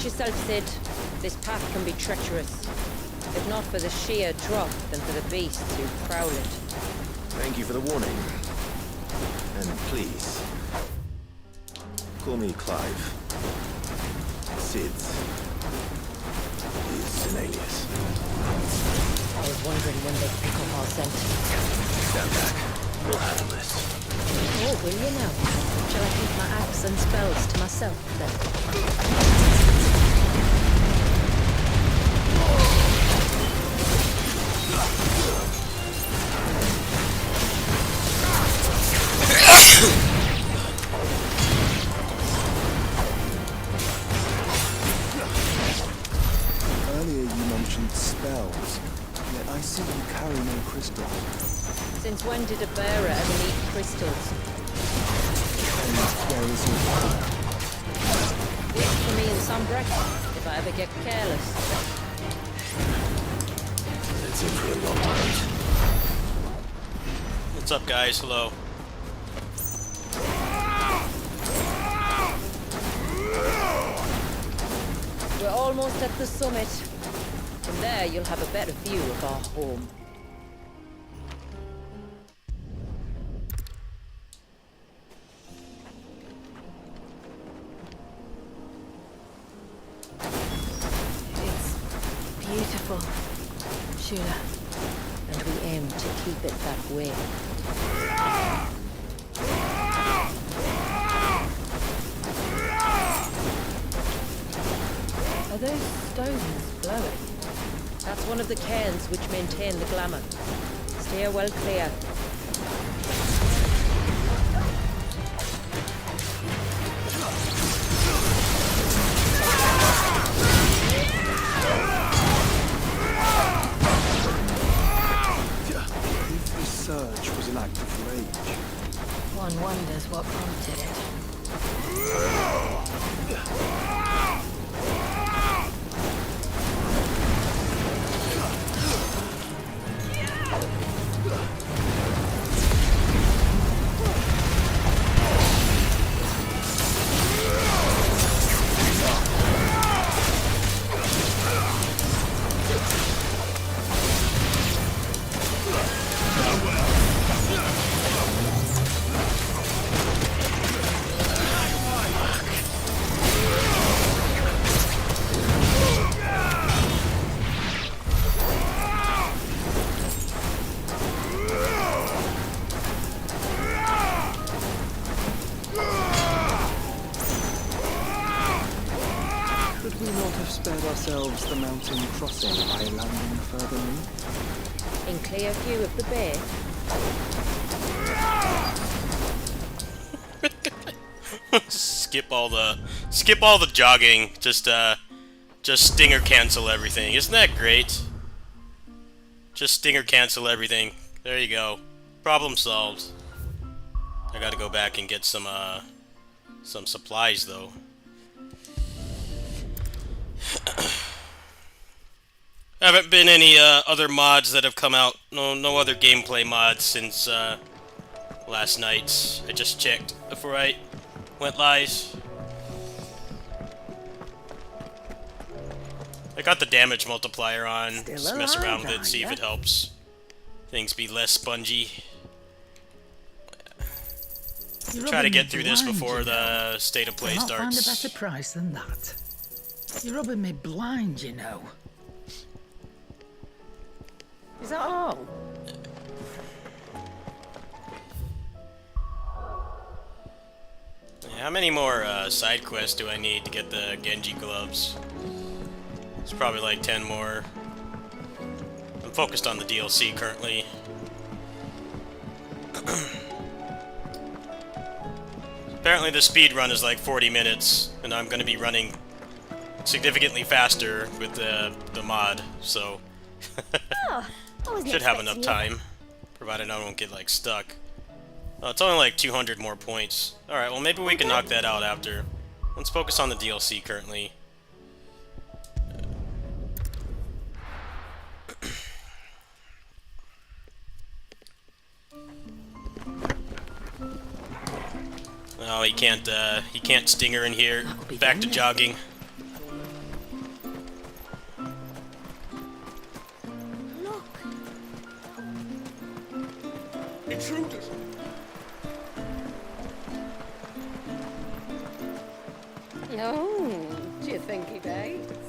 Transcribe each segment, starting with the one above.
yourself, Sid. This path can be treacherous. If not for the sheer drop, then for the beasts who prowl it. Thank you for the warning. And please, call me Clive. Sid's is an alias. I was wondering when they'd pick up our scent. Stand back. We'll handle this. Oh, will you now? Shall I keep my axe and spells to myself, then? Earlier you mentioned spells, yet I see you carry no crystal. Since when did a bearer ever need crystals? And where is your power? Wait for me in Sunbreak, if I ever get careless. It's in for a long night. What's up, guys? Hello. We're almost at the summit. From there, you'll have a better view of our home. It's beautiful, Shula. And we aim to keep it that way. Are those stones glowing? That's one of the cairns which maintain the glamour. Steer well clear. If the surge was an act of rage, One wonders what prompted it. could we not have spared ourselves the mountain crossing by landing further in? In clear view of the bay. skip all the jogging. Just stinger cancel everything. Isn't that great? Just stinger cancel everything. There you go. Problem solved. I gotta go back and get some supplies though. Haven't been any other mods that have come out. No other gameplay mods since last night. I just checked before I went live. I got the damage multiplier on. Still Just mess around alive, with it, see if are it helps things be less spongy. You're Try to rubbing get me through this blind, before you know. the state of play Cannot find a starts. better price than that. You're rubbing me blind, you know. Is that all? How many more side quests do I need to get the Genji gloves? It's probably like 10 more. I'm focused on the DLC currently. Apparently the speed run is like 40 minutes, and I'm going to be running significantly faster with the mod, so should have enough time, provided I don't get like stuck. Oh, it's only like 200 more points. Alright, well maybe we can knock that out after. Let's focus on the DLC currently. No, he can't stinger in here. Back to jogging. Intruders! Oh, do you think he bites?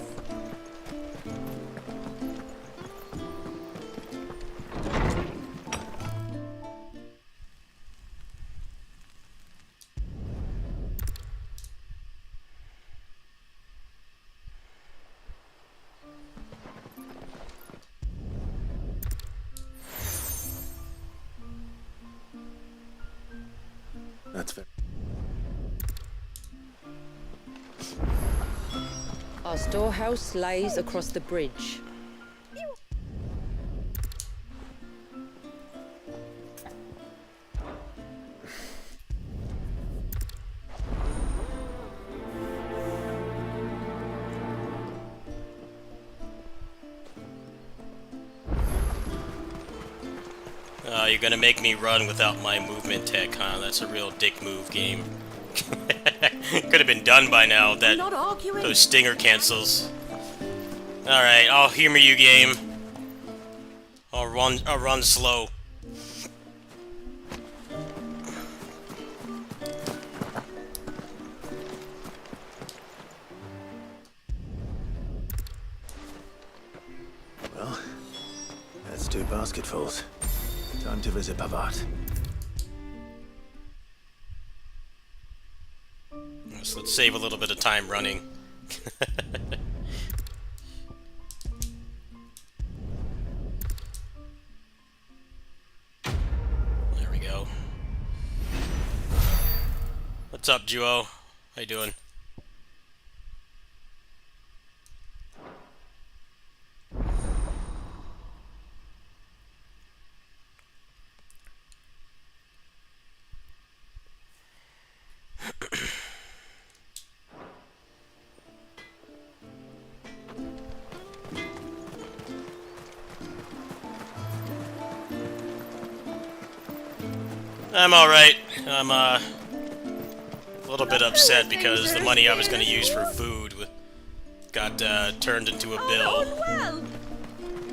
That's fair. Our storehouse lies across the bridge. You're gonna make me run without my movement tech, huh? That's a real dick move game. Could have been done by now, that Not arguing. those stinger cancels. Alright, I'll humor you, game. I'll run slow. Well, that's 2 basketfuls. Time to visit Pavat. So let's save a little bit of time running. There we go. What's up, Duo? How you doing? I'm alright. I'm a little bit upset because the money I was going to use for food got turned into a bill.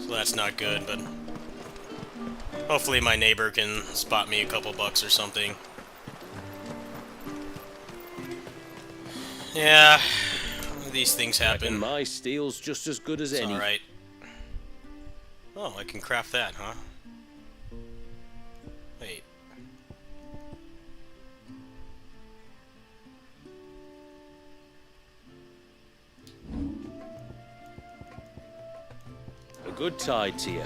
So that's not good, but hopefully my neighbor can spot me a couple bucks or something. Yeah, these things happen. And my steel's just as good as It's any. alright. Oh, I can craft that, huh? Wait. A good tide to you.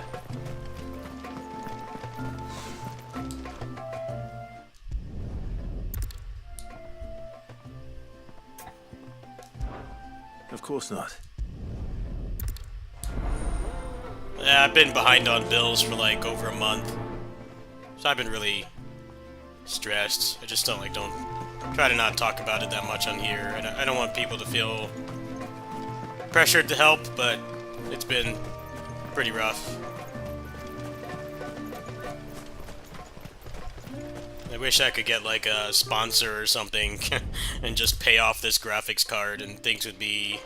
Of course not. Yeah, I've been behind on bills for like over a month. So I've been really stressed. I just don't try to not talk about it that much on here. I don't want people to feel pressured to help, but it's been pretty rough. I wish I could get like a sponsor or something and just pay off this graphics card and things would be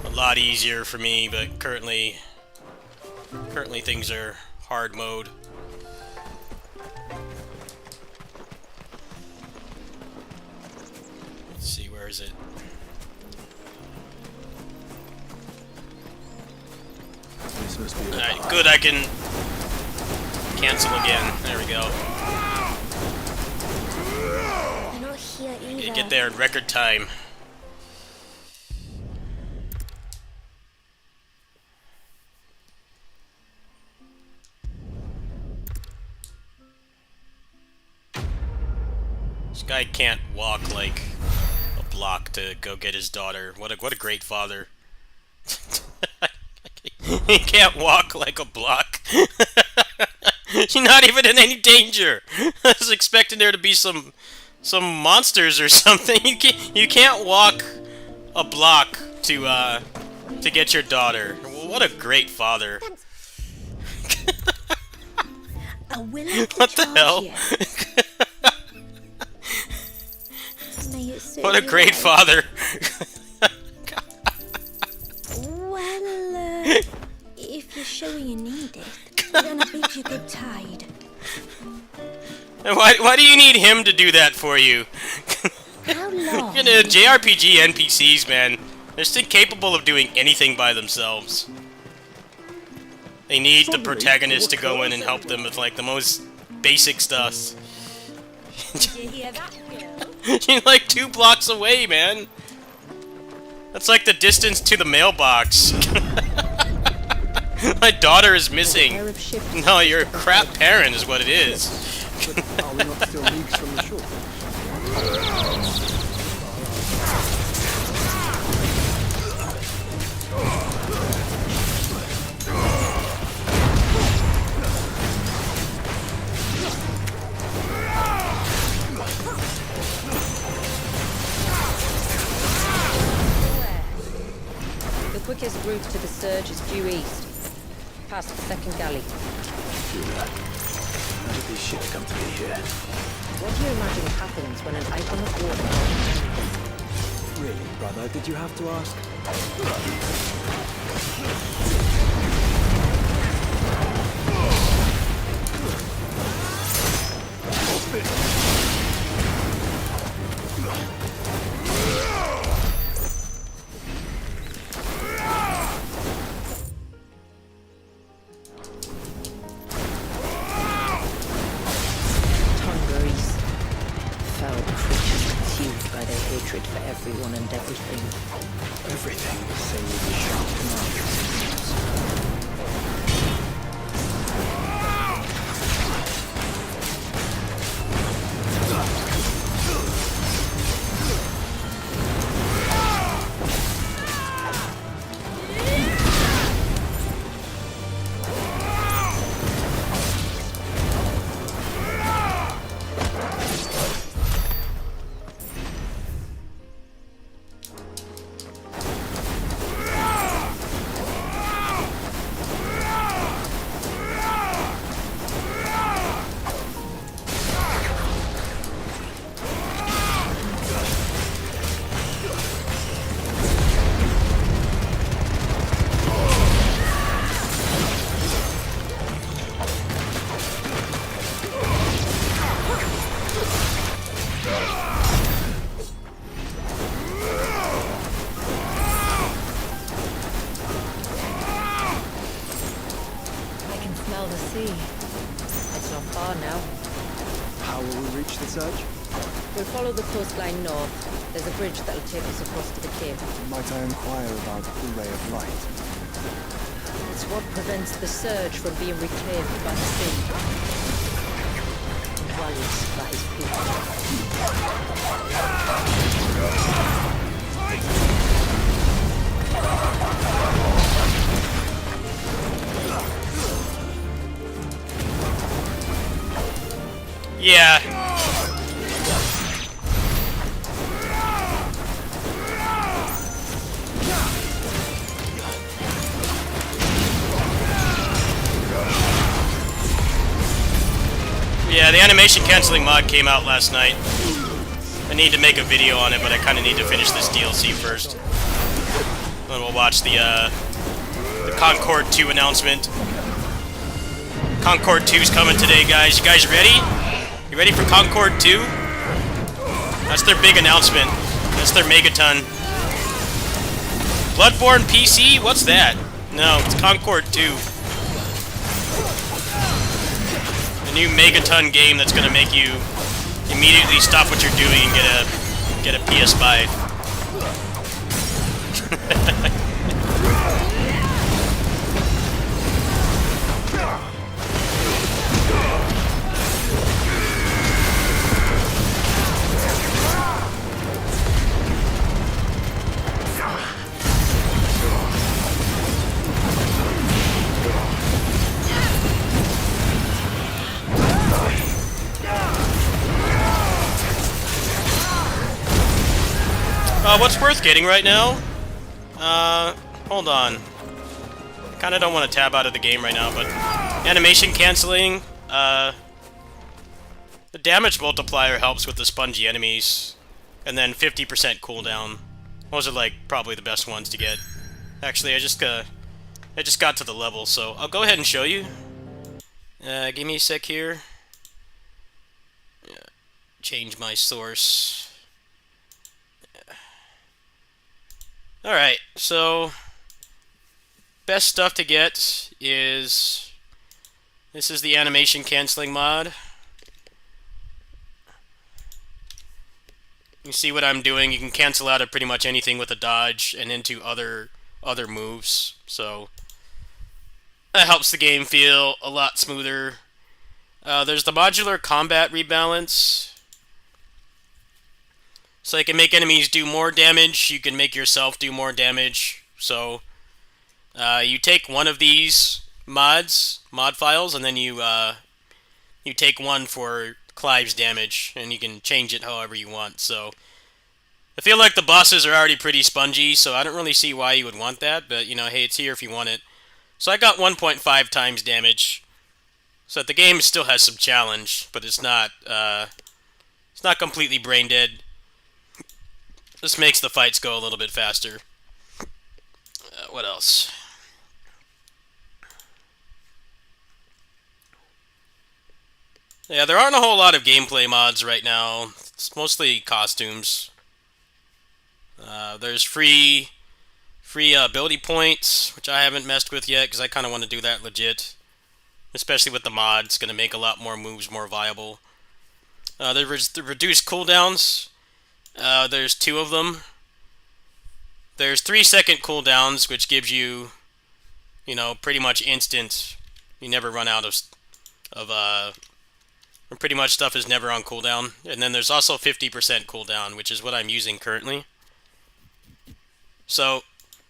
a lot easier for me, but currently things are hard mode. Let's see, where is it? This must be Alright, good, I can cancel again. There we go. They're not here either. Get there in record time. This guy can't walk like a block to go get his daughter. What a great father. He can't walk like a block. She's not even in any danger. I was expecting there to be some monsters or something. You can't walk a block to get your daughter. What a great father. I will What the hell? What a great father. Well, if you're sure you need it, then I bid you good tide. Why do you need him to do that for you? How long? You know, JRPG NPCs, man, they're still capable of doing anything by themselves. They need the protagonist to go in and help them with, like, the most basic stuff. Did you hear that, girl? You're like 2 blocks away, man. That's like the distance to the mailbox. My daughter is missing. Pair of ships. No, you're a crap parent is what it is. But are we not still leagues from the shore? The quickest route to the surge is due east, past the second galley. Shula, how did these ships come to be here? What do you imagine happens when an icon of water... Really, brother, did you have to ask? Tunguris. Foul creatures consumed by their hatred for everyone and everything. Everything the same with the sharp commands. I can smell the sea. It's not far now. How will we reach the surge? We'll follow the coastline north. There's a bridge that'll take us across to the cape. Might I inquire about the ray of light? It's what prevents the surge from being reclaimed by the sea. Wallis by his people. Yeah. Yeah, the animation canceling mod came out last night. I need to make a video on it, but I kind of need to finish this DLC first. Then we'll watch the Concord 2 announcement. Concord 2's coming today, guys. You guys ready? You ready for Concord 2? That's their big announcement. That's their Megaton. Bloodborne PC? What's that? No, it's Concord 2. A new Megaton game that's gonna make you immediately stop what you're doing and get a PS5. What's worth getting right now? Hold on. Kinda don't want to tab out of the game right now, but animation canceling, the damage multiplier helps with the spongy enemies, and then 50% cooldown. Those are like probably the best ones to get. Actually, I just got to the level, so I'll go ahead and show you. Give me a sec here. change my source. Alright, so best stuff to get is, this is the animation canceling mod. You see what I'm doing? You can cancel out of pretty much anything with a dodge and into other moves. So that helps the game feel a lot smoother. There's the modular combat rebalance. So you can make enemies do more damage. You can make yourself do more damage. So you take one of these mod files, and then you take one for Clive's damage, and you can change it however you want. So I feel like the bosses are already pretty spongy, so I don't really see why you would want that, but you know, hey, it's here if you want it. So I got 1.5 times damage, so that the game still has some challenge, but it's not completely brain dead. This makes the fights go a little bit faster. What else? Yeah, there aren't a whole lot of gameplay mods right now. It's mostly costumes. There's free ability points, which I haven't messed with yet, because I kind of want to do that legit. Especially with the mod, it's going to make a lot more moves more viable. There's the reduced cooldowns. There's 2 of them. There's 3-second cooldowns, which gives you, you know, pretty much instant. You never run out of pretty much stuff is never on cooldown. And then there's also 50% cooldown, which is what I'm using currently. So,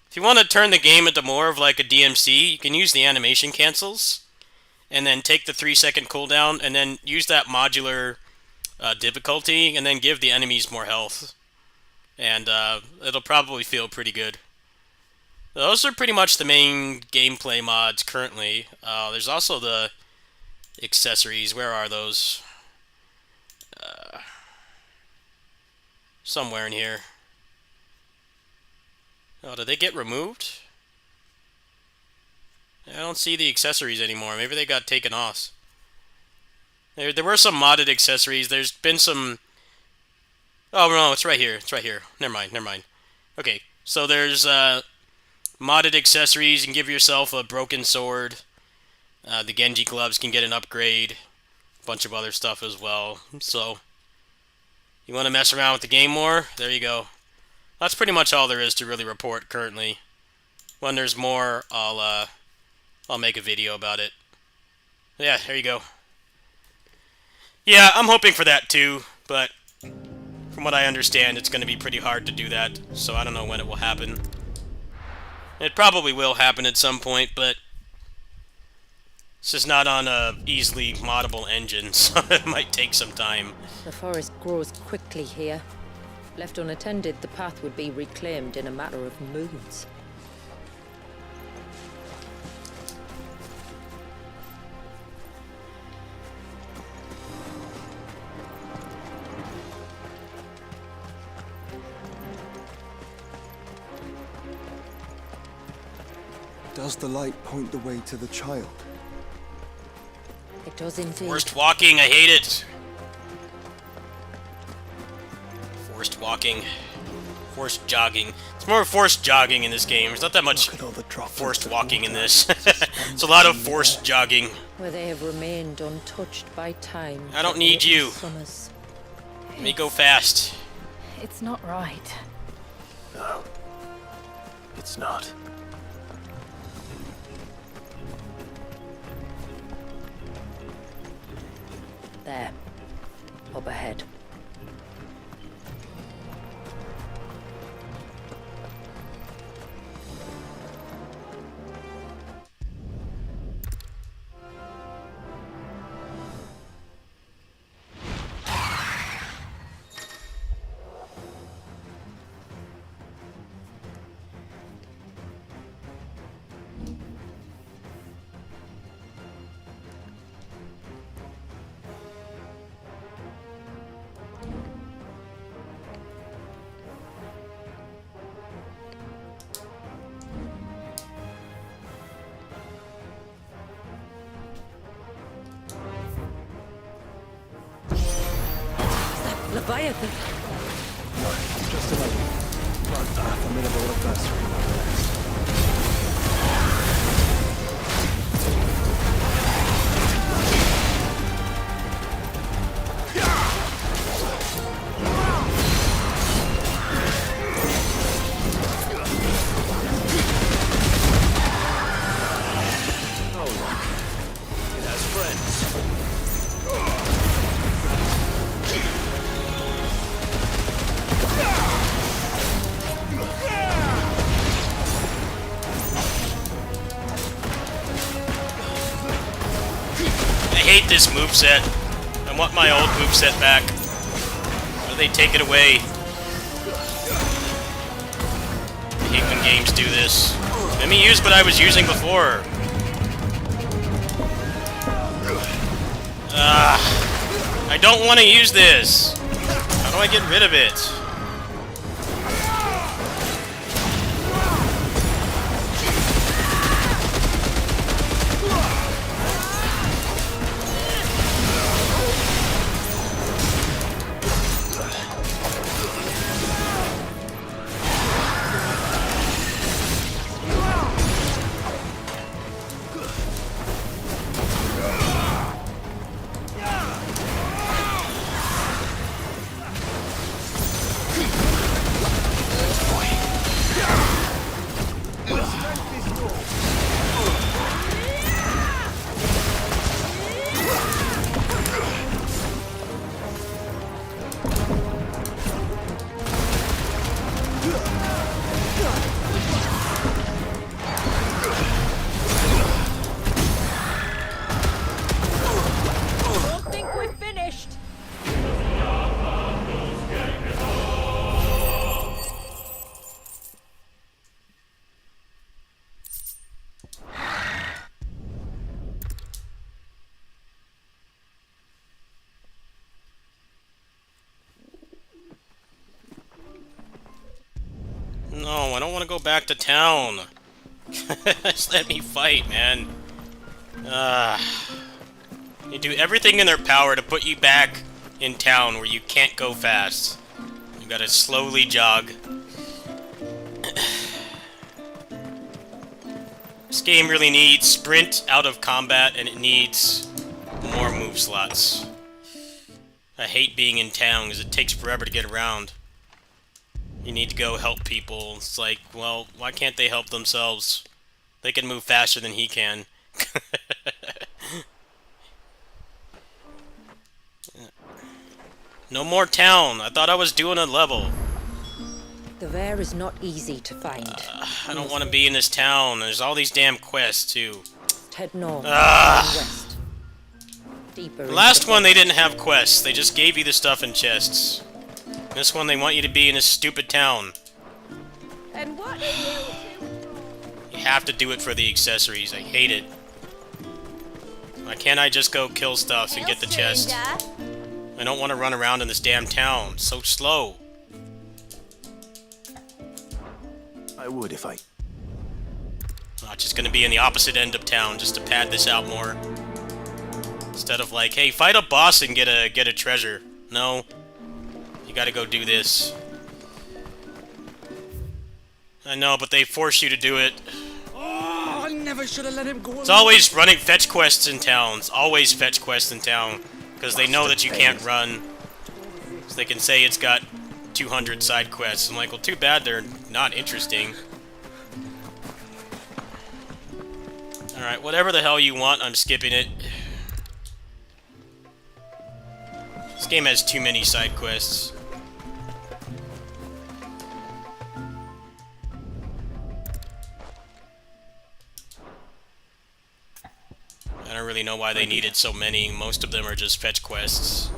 if you want to turn the game into more of like a DMC, you can use the animation cancels, and then take the 3-second cooldown, and then use that modular difficulty, and then give the enemies more health. And it'll probably feel pretty good. Those are pretty much the main gameplay mods currently. There's also the accessories. Where are those? Somewhere in here. Oh, did they get removed? I don't see the accessories anymore. Maybe they got taken off. There were some modded accessories. There's been some... Oh, no, it's right here. It's right here. Never mind. Okay, so there's modded accessories. You can give yourself a broken sword. The Genji gloves can get an upgrade. A bunch of other stuff as well. So, you want to mess around with the game more? There you go. That's pretty much all there is to really report currently. When there's more, I'll make a video about it. Yeah, there you go. Yeah, I'm hoping for that too, but from what I understand, it's going to be pretty hard to do that, so I don't know when it will happen. It probably will happen at some point, but this is not on a easily moddable engine, so it might take some time. The forest grows quickly here. Left unattended, the path would be reclaimed in a matter of moons. Does the light point the way to the child? It does indeed. Forced walking, I hate it. Forced walking. Forced jogging. It's more forced jogging in this game. There's not that much Look at all the droplets forced of walking in water this. suspended It's a lot of in the forced air. jogging. Where they have remained untouched by time. I don't for need 80 you. Summers. Let me go fast. It's not right. No, it's not. There. Up ahead. Leviathan. Just a little. But a formidable adversary nonetheless. It has friends. I hate this moveset. I want my old moveset back. Why do they take it away? I hate when games do this. Let me use what I was using before. I don't want to use this. How do I get rid of it? Don't think we're finished. No, I don't want to go back to town. Just let me fight, man. They do everything in their power to put you back in town where you can't go fast. You gotta slowly jog. This game really needs sprint out of combat, and it needs more move slots. I hate being in town because it takes forever to get around. You need to go help people. It's like, well, why can't they help themselves? They can move faster than he can. No more town. I thought I was doing a level. The Vare is not easy to find. I don't want to be in this town. There's all these damn quests, too. Head north, Ah. west. Deeper. The last one, they didn't have quests. They just gave you the stuff in chests. This one, they want you to be in this stupid town. And what? You have to do it for the accessories. I hate it. Why can't I just go kill stuff and get the chest? I don't want to run around in this damn town. So slow. I would if I... I'm just gonna be in the opposite end of town just to pad this out more. Instead of like, hey, fight a boss and get a treasure. No. You gotta go do this. I know, but they force you to do it. Oh, I never should have let him go. It's always running fetch quests in towns. Always fetch quests in town. Because they know that you can't run. So they can say it's got 200 side quests. I'm like, well, too bad they're not interesting. Alright, whatever the hell you want, I'm skipping it. This game has too many side quests. I don't really know why they needed so many. Most of them are just fetch quests.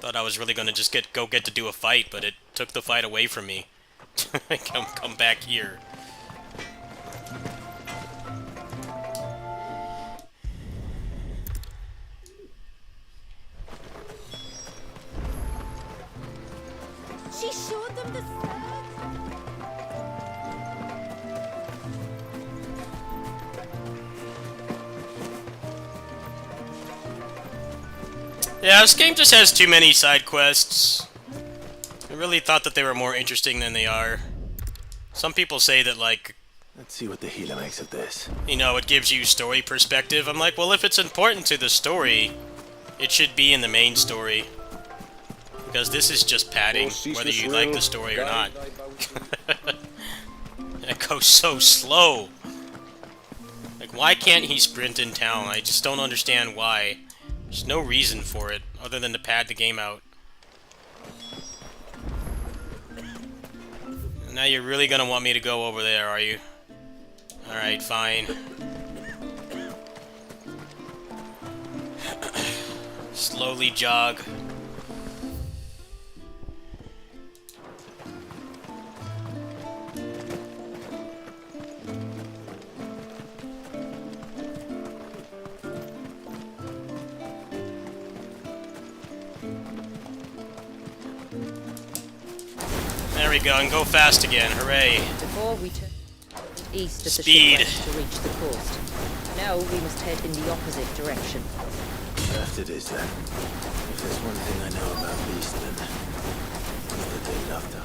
Thought I was really gonna just get to do a fight, but it took the fight away from me. come back here. She showed them the sword. Yeah, this game just has too many side quests. I really thought that they were more interesting than they are. Some people say that, like, Let's see what the healer makes of this. you know, it gives you story perspective. I'm like, well, if it's important to the story, it should be in the main story. Because this is just padding, whether you like the story or not. It goes so slow. Like, why can't he sprint in town? I just don't understand why. There's no reason for it, other than to pad the game out. Now you're really gonna want me to go over there, are you? Alright, fine. Slowly jog. There we go, and go fast again, hooray. Before we turned east of Speed. the shipwreck to reach the coast. Now we must head in the opposite direction. That it is then. If there's one thing I know about Beastmen, it's that they love to.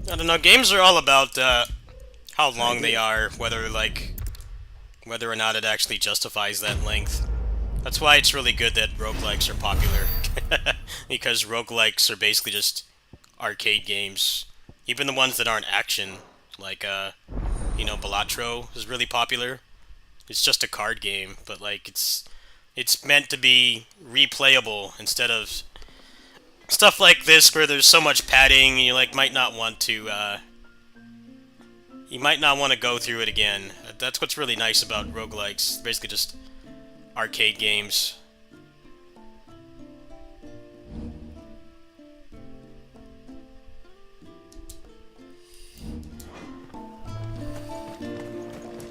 I don't know, games are all about how long they are, whether or not it actually justifies that length. That's why it's really good that roguelikes are popular. Because roguelikes are basically just arcade games. Even the ones that aren't action, like, you know, Balatro is really popular. It's just a card game, but, like, it's meant to be replayable instead of stuff like this where there's so much padding, you might not want to go through it again. That's what's really nice about roguelikes. Basically just arcade games.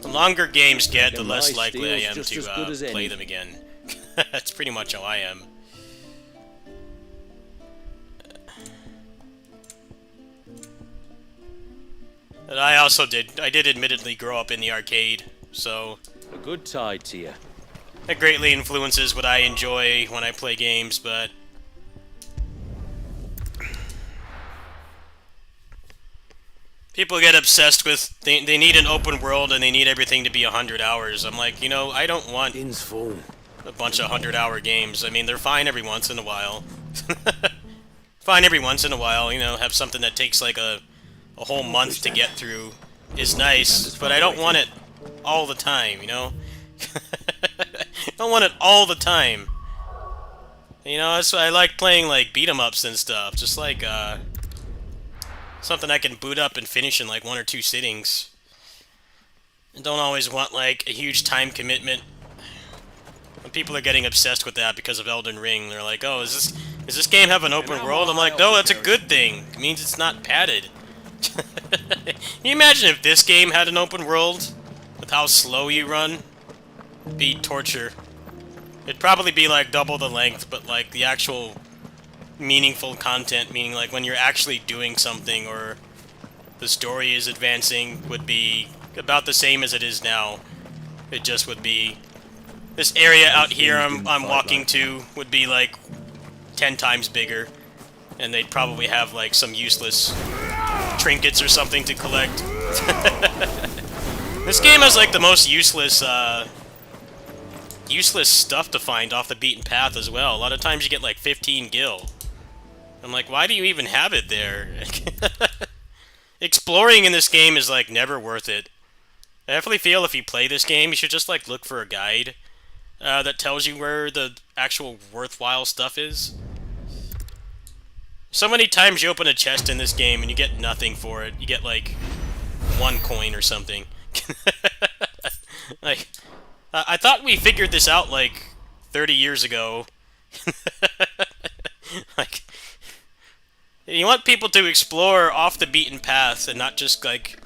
The longer games get, the less likely I am to play them again. That's pretty much how I am. And I did admittedly grow up in the arcade, so A good tide to you. that greatly influences what I enjoy when I play games, but people get obsessed with, they need an open world and they need everything to be 100 hours. I'm like, you know, I don't want In's full. a bunch of 100-hour games. I mean, they're fine every once in a while. Fine every once in a while, you know, have something that takes like a whole month to get through is nice, but I don't want it all the time, you know? I don't want it all the time. You know, that's why I like playing, like, beat-em-ups and stuff. Just like, something I can boot up and finish in, like, 1 or 2 sittings. I don't always want, like, a huge time commitment. When people are getting obsessed with that because of Elden Ring, they're like, oh, does this game have an open world? I'm like, no, that's a good thing. It means it's not padded. Can you imagine if this game had an open world? With how slow you run? It'd be torture. It'd probably be like double the length, but like the actual meaningful content, meaning like when you're actually doing something or the story is advancing, would be about the same as it is now. It just would be... This area out here I'm walking to would be like 10 times bigger. And they'd probably have like some useless trinkets or something to collect. This game has like the most useless stuff to find off the beaten path as well. A lot of times you get like 15 gil. I'm like, why do you even have it there? Exploring in this game is like never worth it. I definitely feel if you play this game, you should just like look for a guide that tells you where the actual worthwhile stuff is. So many times you open a chest in this game and you get nothing for it. You get like 1 coin or something. Like, I thought we figured this out like 30 years ago. Like, you want people to explore off the beaten path and not just like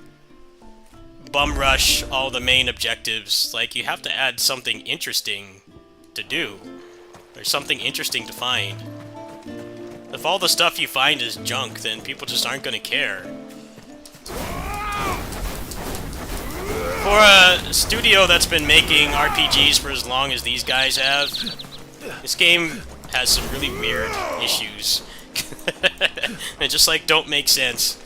bum rush all the main objectives. Like, you have to add something interesting to do. There's something interesting to find. If all the stuff you find is junk, then people just aren't gonna care. For a studio that's been making RPGs for as long as these guys have, this game has some really weird issues. They just like don't make sense.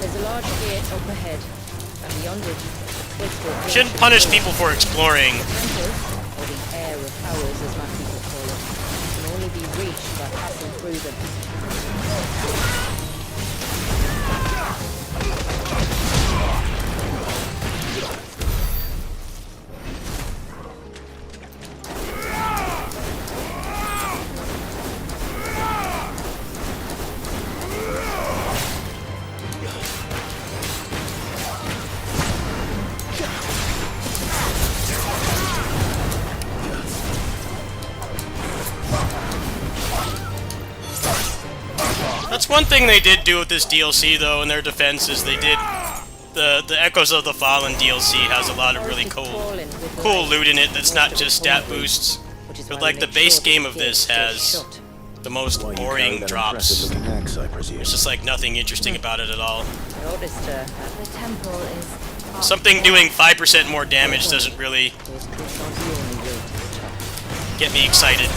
There's a large gate up ahead, and beyond it, You shouldn't punish people for exploring. temple, or the air of powers as my people call it, can only be reached by passing through them. That's one thing they did do with this DLC, though, in their defense, is they did... The Echoes of the Fallen DLC has a lot of really cool loot in it that's not just stat boosts. But, like, the base game of this has the most boring drops. There's just, like, nothing interesting about it at all. Noticed that the temple is Something doing 5% more damage doesn't really those could not be only way. get me excited.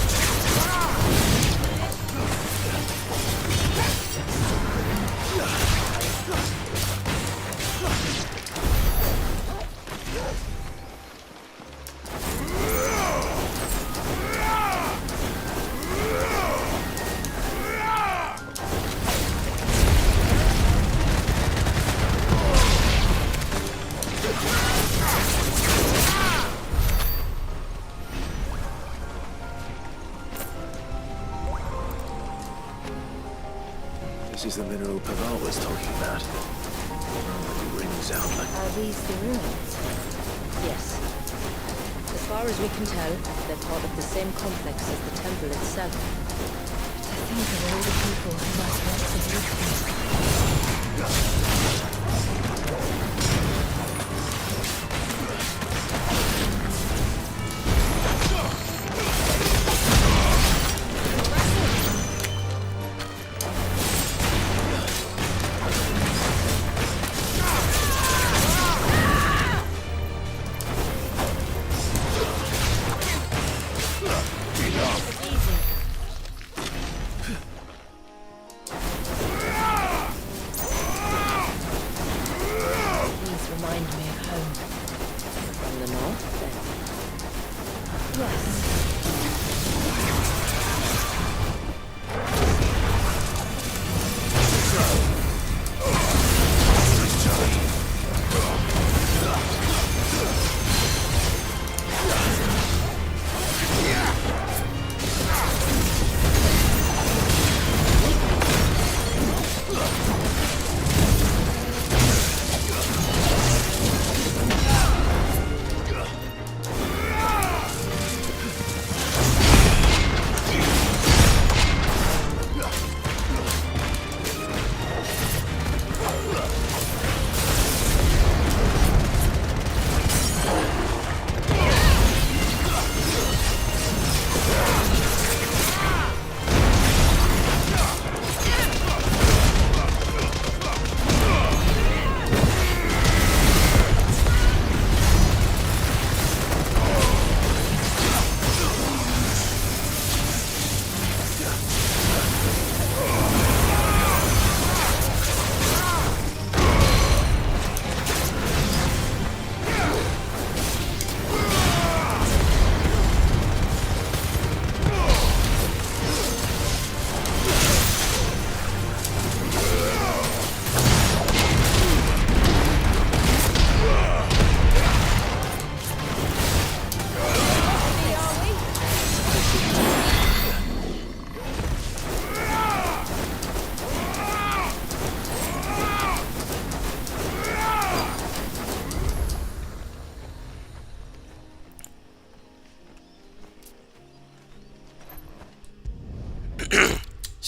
This is the mineral Paval was talking about. The rings out like... Are these the ruins? Yes. As far as we can tell, they're part of the same complex as the temple itself. But to think of all the people who must once have lived here. These remind me of home. From the north, then? Yes.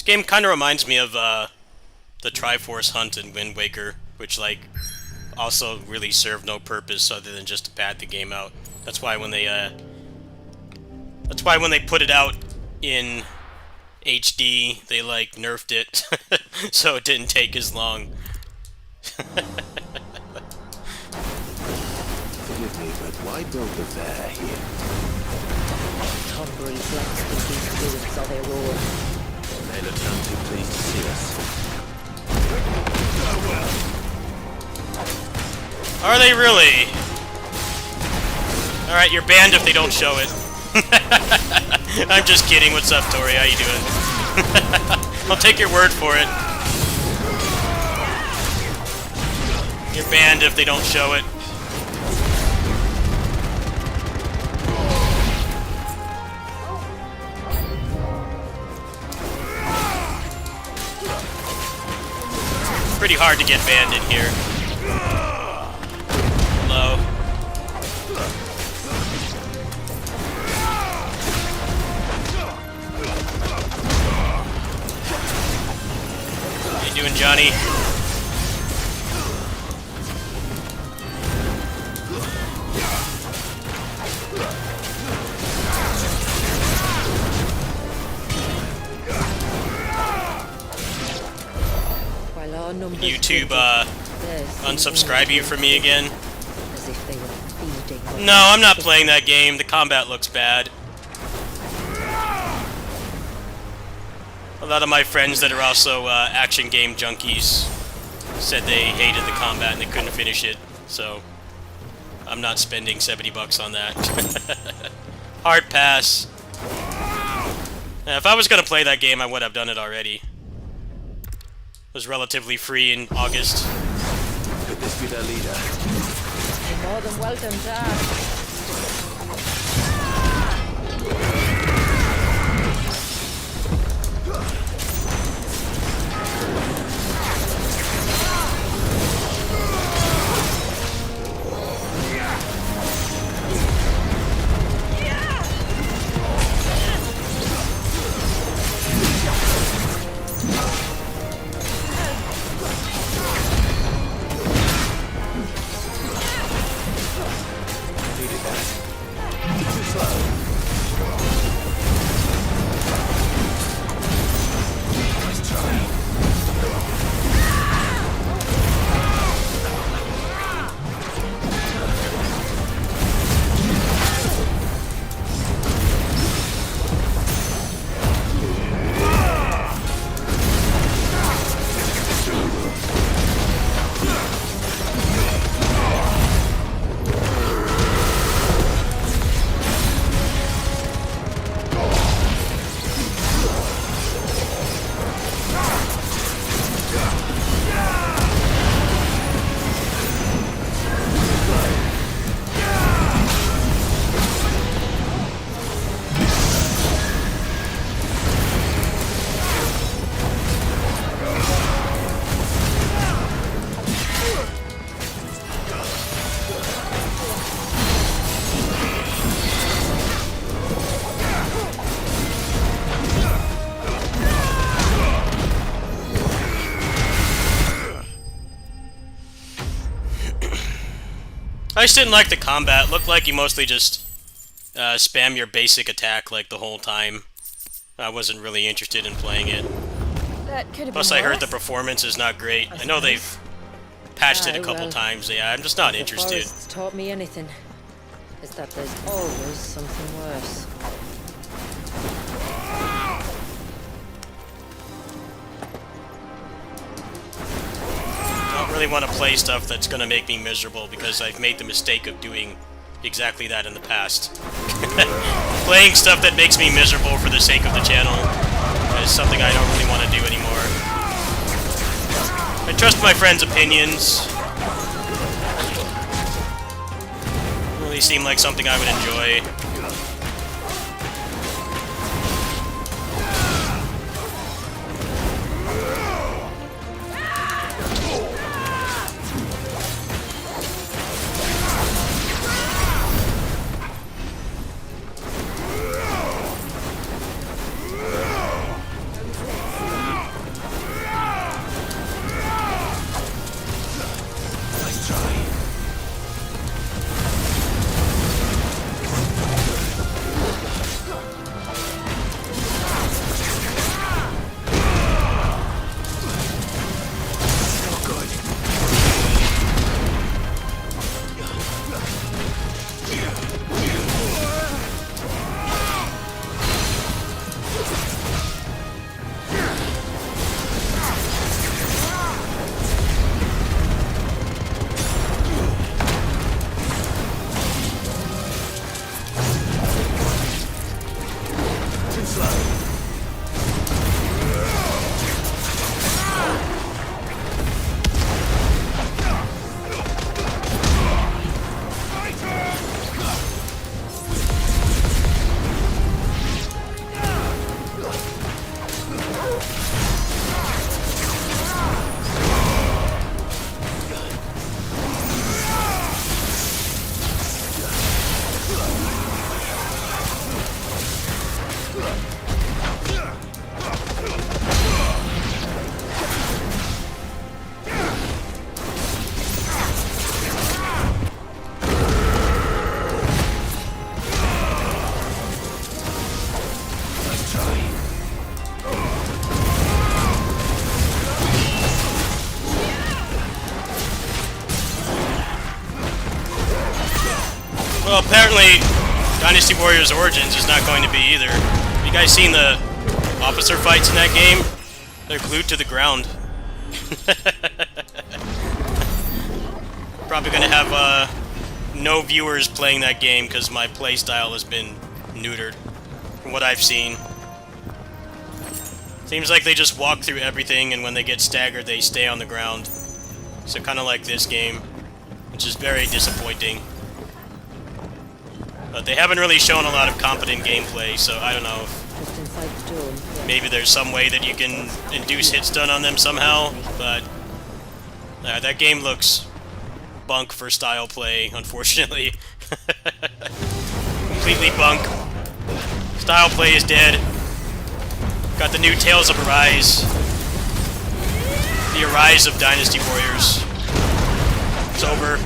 game kind of reminds me of the Triforce hunt in Wind Waker, which like also really served no purpose other than just to pad the game out. That's why when they put it out in HD, they like nerfed it so it didn't take as long. Forgive me, but why build the fair here? Tom breathes like these ruins are their own. They look none too pleased to see us. Are they really? Alright, you're banned if they don't show it. I'm just kidding. What's up, Tori? How you doing? I'll take your word for it. You're banned if they don't show it. Pretty hard to get banned in here. Hello. How you doing, Johnny? While our numbers YouTube, theirs unsubscribe you from me again? as if they were feeding. No, I'm not playing that game. The combat looks bad. A lot of my friends that are also action game junkies said they hated the combat and they couldn't finish it, so I'm not spending $70 on that. Hard pass. Yeah, if I was gonna play that game, I would have done it already. It was relatively free in August. Could this be their leader? You're more than welcome to ask. I just didn't like the combat. Looked like you mostly just spam your basic attack like the whole time. I wasn't really interested in playing it. That could have Plus, been I heard the worse. performance is not great. I know they've patched it a couple well, times. Yeah, I'm just not If the interested. forest's taught me anything, is that there's always something worse. I don't really want to play stuff that's going to make me miserable because I've made the mistake of doing exactly that in the past. Playing stuff that makes me miserable for the sake of the channel is something I don't really want to do anymore. I trust my friends' opinions. Really seem like something I would enjoy. apparently, Dynasty Warriors Origins is not going to be either. Have you guys seen the officer fights in that game? They're glued to the ground. Probably gonna have no viewers playing that game because my playstyle has been neutered, from what I've seen. Seems like they just walk through everything, and when they get staggered, they stay on the ground. So kind of like this game, which is very disappointing. But they haven't really shown a lot of competent gameplay, so I don't know if Just inside the dome. Yeah. maybe there's some way that you can induce hit stun on them somehow, but that game looks bunk for style play, unfortunately. Completely bunk. Style play is dead. Got the new Tales of Arise. The Arise of Dynasty Warriors. It's over.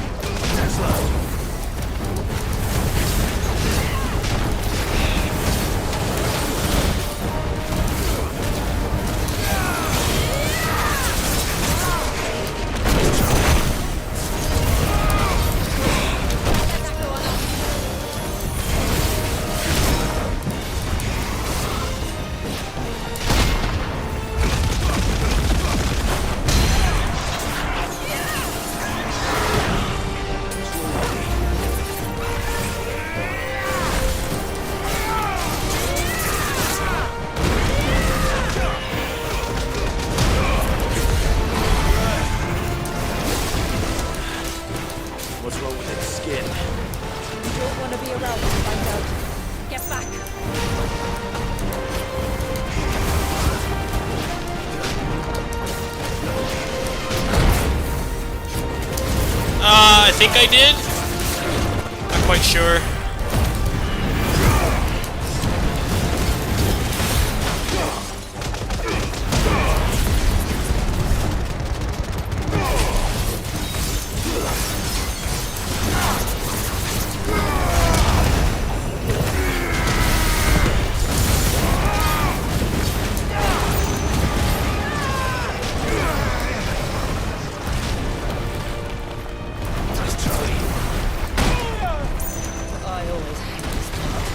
What's wrong with its skin? You don't want to be around to find out. Get back. I think I did. Not quite sure. I always hate this part.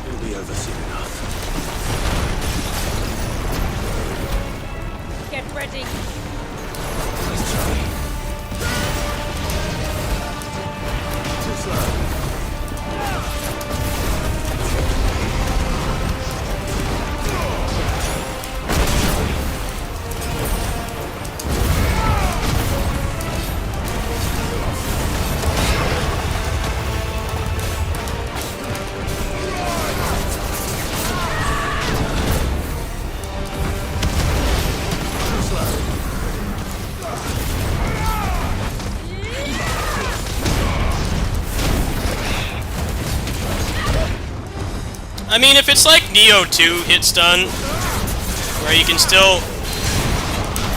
It'll be over soon enough. Get ready. Too slow. I mean, if it's like Neo 2 hit stun, where you can still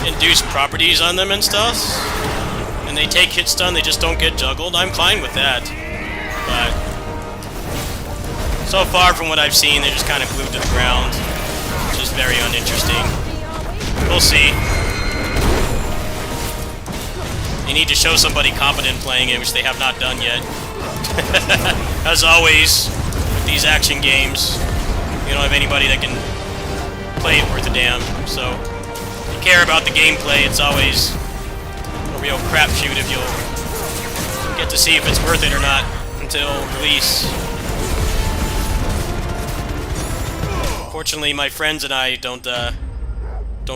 induce properties on them and stuff, and they take hit stun, they just don't get juggled, I'm fine with that. But so far from what I've seen, they're just kind of glued to the ground, which is very uninteresting. We'll see. They need to show somebody competent playing it, which they have not done yet. As always, with these action games, you don't have anybody that can play it worth a damn. So, if you care about the gameplay, it's always a real crapshoot if you'll get to see if it's worth it or not until release. Fortunately, my friends and I don't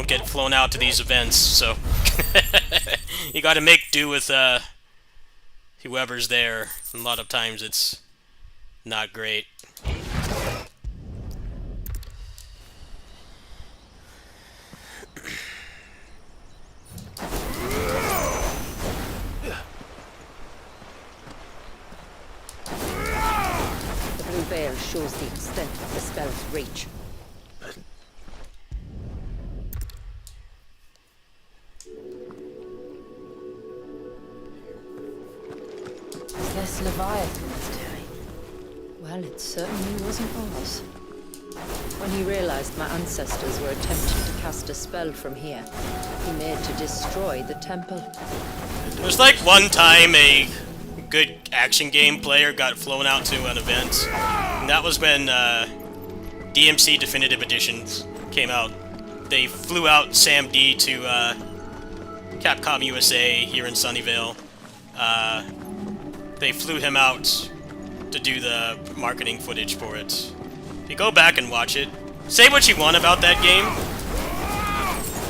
get flown out to these events, so you gotta make do with whoever's there. A lot of times it's not great. The blue veil shows the extent of the spell's reach. This Leviathan was doing. Well, it certainly wasn't ours. When he realized my ancestors were attempting to cast a spell from here, he made to destroy the temple. There's like one time a good action game player got flown out to an event. And that was when DMC Definitive Editions came out. They flew out Sam D to Capcom USA here in Sunnyvale. They flew him out to do the marketing footage for it. If you go back and watch it, say what you want about that game.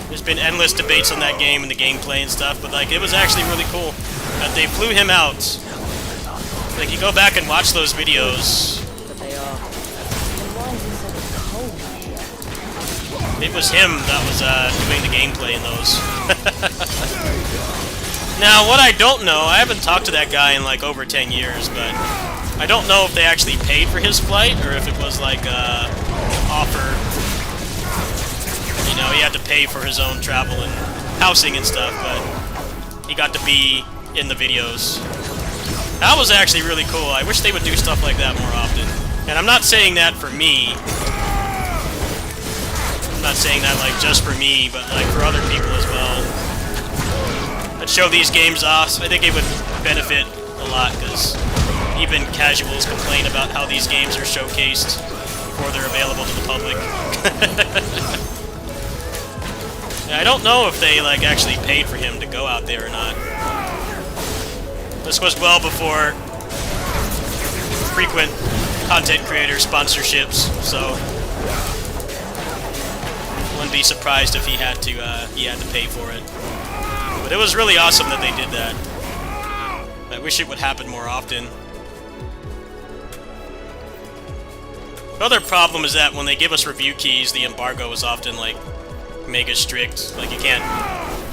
There's been endless debates on that game and the gameplay and stuff, but like it was actually really cool that they flew him out. Like you go back and watch those videos. But they are. And why is it so cold here? It was him that was doing the gameplay in those. Now, what I don't know, I haven't talked to that guy in like over 10 years, but I don't know if they actually paid for his flight or if it was like a offer. You know, he had to pay for his own travel and housing and stuff, but he got to be in the videos. That was actually really cool. I wish they would do stuff like that more often. And I'm not saying that for me. I'm not saying that like just for me, but like for other people as well. I'd show these games off. I think it would benefit a lot because even casuals complain about how these games are showcased before they're available to the public. Yeah, I don't know if they like actually paid for him to go out there or not. This was well before frequent content creator sponsorships, so wouldn't be surprised if he had to pay for it. But it was really awesome that they did that. I wish it would happen more often. The other problem is that when they give us review keys, the embargo is often like mega strict. Like you can't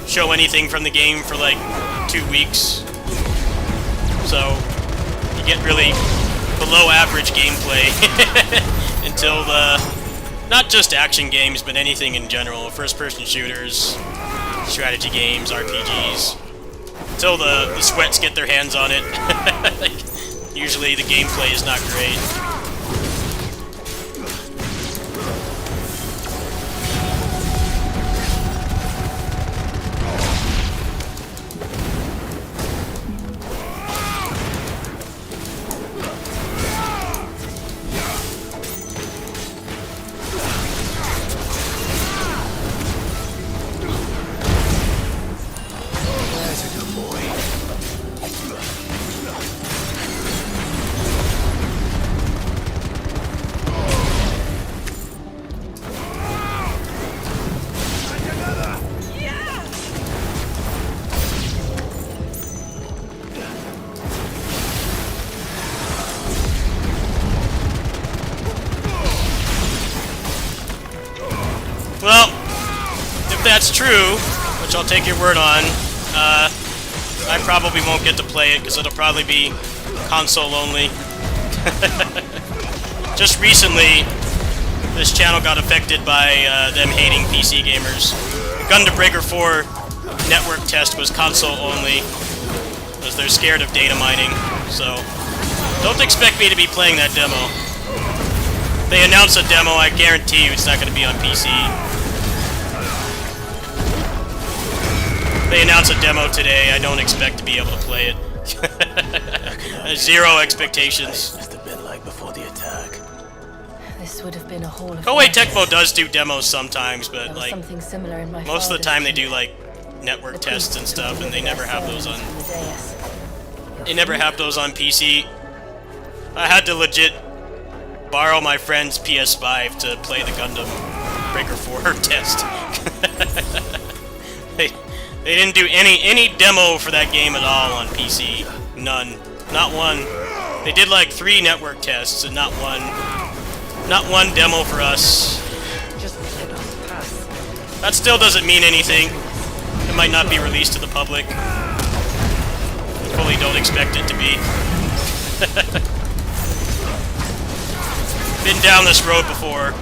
show anything from the game for like 2 weeks. So you get really below average gameplay until not just action games, but anything in general, first-person shooters, strategy games, RPGs, until the sweats get their hands on it. Usually the gameplay is not great. Well, if that's true, which I'll take your word on, I probably won't get to play it because it'll probably be console only. Just recently, this channel got affected by them hating PC gamers. The Gundam Breaker 4 network test was console only, because they're scared of data mining, so don't expect me to be playing that demo. If they announce a demo, I guarantee you it's not going to be on PC. If they announce a demo today, I don't expect to be able to play it. Zero expectations. Must have been like before the attack. This would have been a hall of Koei records. Tecmo does do demos sometimes, There but was like something similar in my most of the father's time they do key. like network The tests and priests stuff, and they delivered never their have those on. sermons from the dais. They never have those on PC. I had to legit borrow my friend's PS5 to play the Gundam Breaker 4 test. They didn't do any demo for that game at all on PC. None. Not one. They did like 3 network tests and not one demo for us. Just let us pass. That still doesn't mean anything. It might not be released to the public. Fully don't expect it to be. Been down this road before.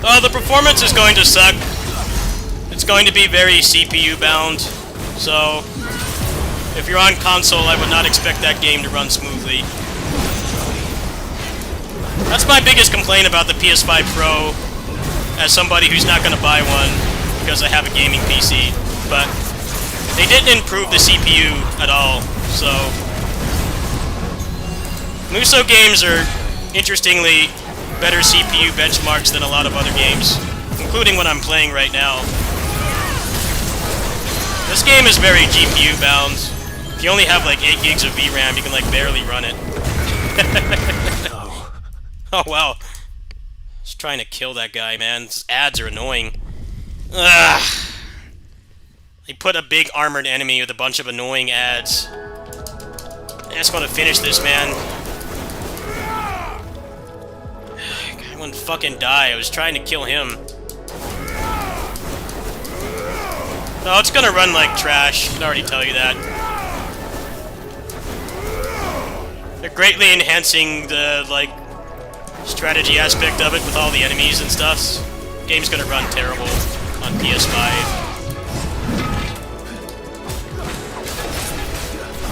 The performance is going to suck. It's going to be very CPU bound. So, if you're on console, I would not expect that game to run smoothly. That's my biggest complaint about the PS5 Pro, as somebody who's not going to buy one because I have a gaming PC. But they didn't improve the CPU at all, so... Muso games are, interestingly, better CPU benchmarks than a lot of other games, including what I'm playing right now. This game is very GPU bound. If you only have like 8 gigs of VRAM, you can like barely run it. Oh wow. Just trying to kill that guy, man. These ads are annoying. Ugh. They put a big armored enemy with a bunch of annoying ads. I just want to finish this, man. I wouldn't fucking die. I was trying to kill him. No, it's gonna run like trash. I can already tell you that. They're greatly enhancing the, like, strategy aspect of it with all the enemies and stuff. Game's gonna run terrible on PS5.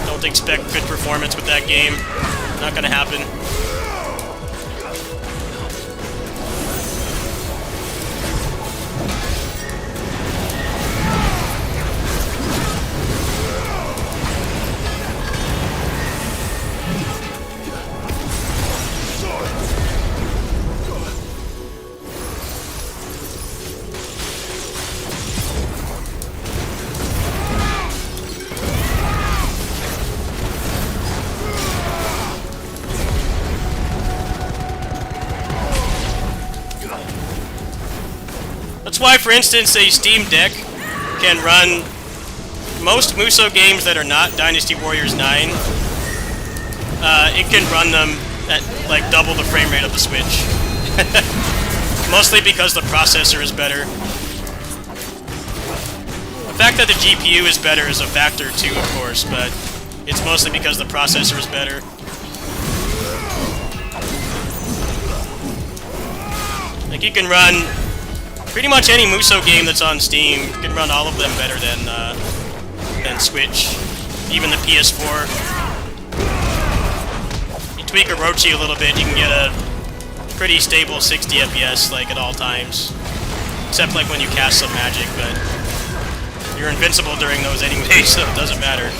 Don't expect good performance with that game. Not gonna happen. That's why, for instance, a Steam Deck can run most Muso games that are not Dynasty Warriors 9. It can run them at like double the frame rate of the Switch. Mostly because the processor is better. The fact that the GPU is better is a factor too, of course, but it's mostly because the processor is better. Like, you can run pretty much any Muso game that's on Steam. You can run all of them better than Switch, even the PS4. You tweak Orochi a little bit, you can get a pretty stable 60 FPS, like, at all times. Except, like, when you cast some magic, but you're invincible during those anyway, so it doesn't matter.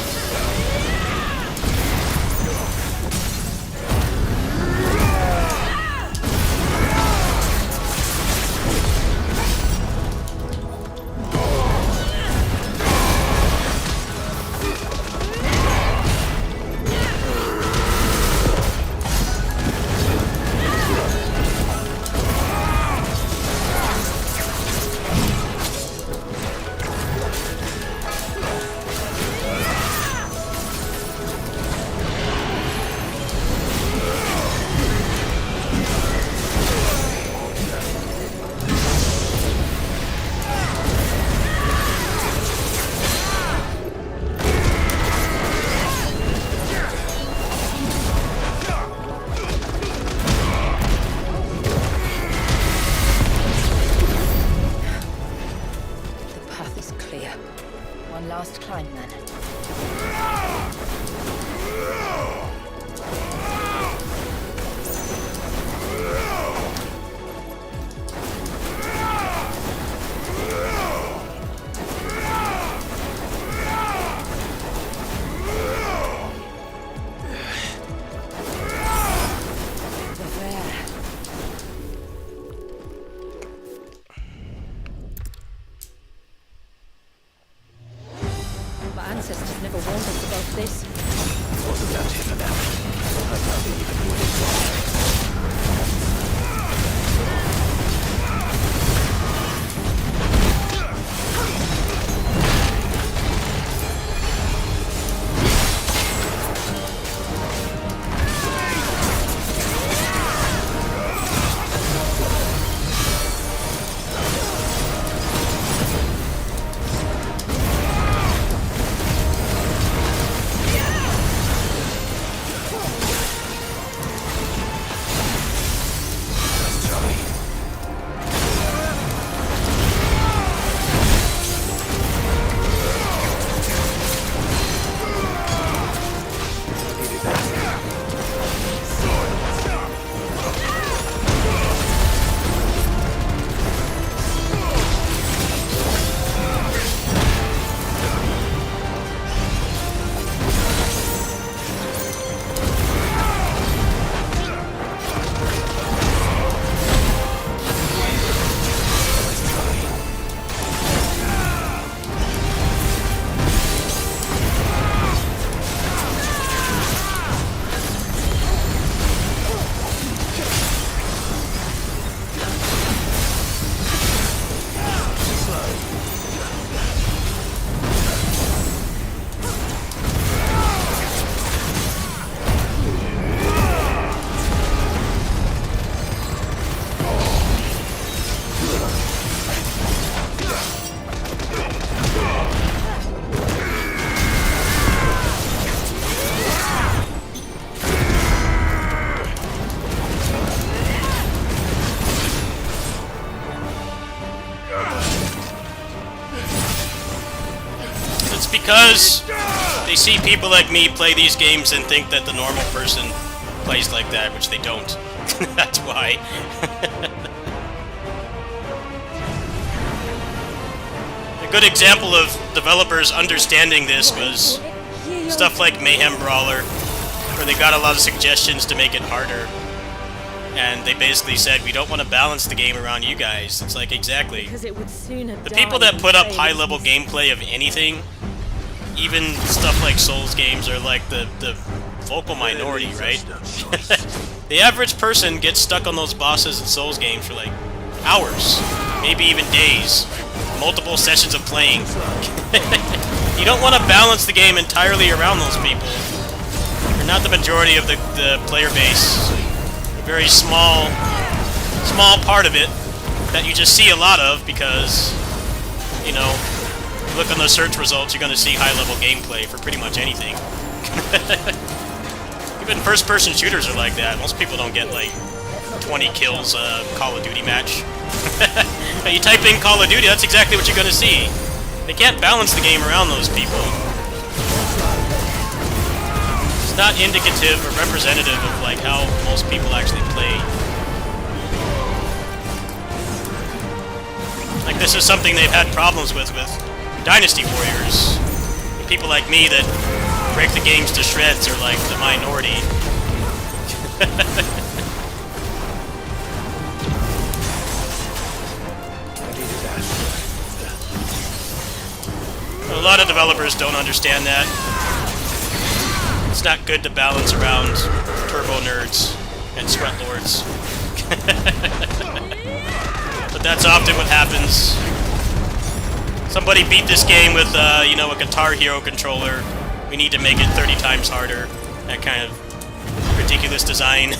Because they see people like me play these games and think that the normal person plays like that, which they don't. That's why. A good example of developers understanding this was stuff like Mayhem Brawler, where they got a lot of suggestions to make it harder. And they basically said, we don't want to balance the game around you guys. It's like, exactly. Because it would sooner The people that put up high-level gameplay of anything, even stuff like Souls games, are like the vocal minority, right? The average person gets stuck on those bosses in Souls games for like hours, maybe even days, multiple sessions of playing. You don't want to balance the game entirely around those people. They're not the majority of the player base. A very small part of it that you just see a lot of because, you know, look on the search results, you're going to see high-level gameplay for pretty much anything. Even first-person shooters are like that. Most people don't get, like, 20 kills Call of Duty match. But you type in Call of Duty, that's exactly what you're going to see. They can't balance the game around those people. It's not indicative or representative of, like, how most people actually play. Like, this is something they've had problems with Dynasty Warriors. People like me that break the games to shreds are like the minority. A lot of developers don't understand that. It's not good to balance around turbo nerds and sweat lords. But that's often what happens. Somebody beat this game with, you know, a Guitar Hero controller. We need to make it 30 times harder. That kind of ridiculous design.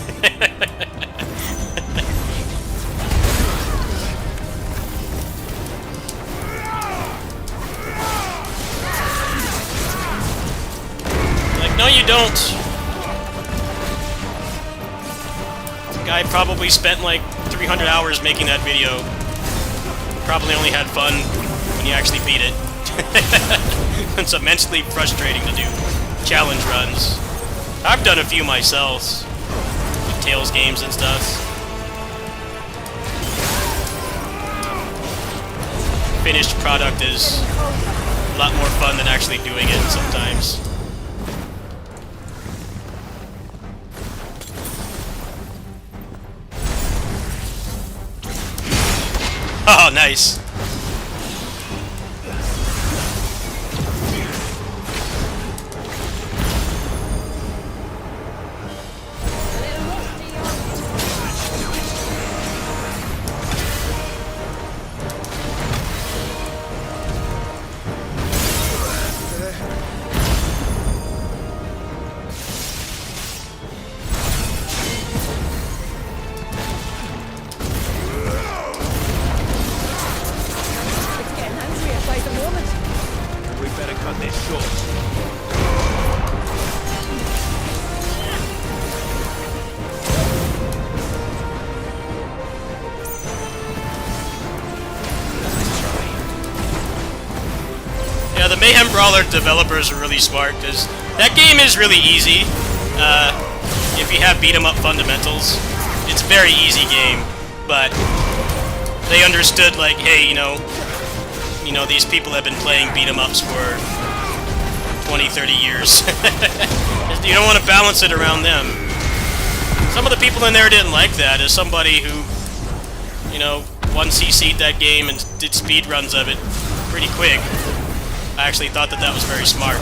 Like, no you don't. The guy probably spent like 300 hours making that video. Probably only had fun when you actually beat it. It's immensely frustrating to do challenge runs. I've done a few myself with Tales games and stuff. Finished product is a lot more fun than actually doing it sometimes. Oh, nice. Yeah, the Mayhem Brawler developers are really smart, because that game is really easy. If you have beat-em-up fundamentals, it's a very easy game, but they understood, like, hey, you know, these people have been playing beat-em-ups for 20, 30 years. You don't want to balance it around them. Some of the people in there didn't like that. As somebody who, you know, 1CC'd that game and did speedruns of it pretty quick, I actually thought that that was very smart.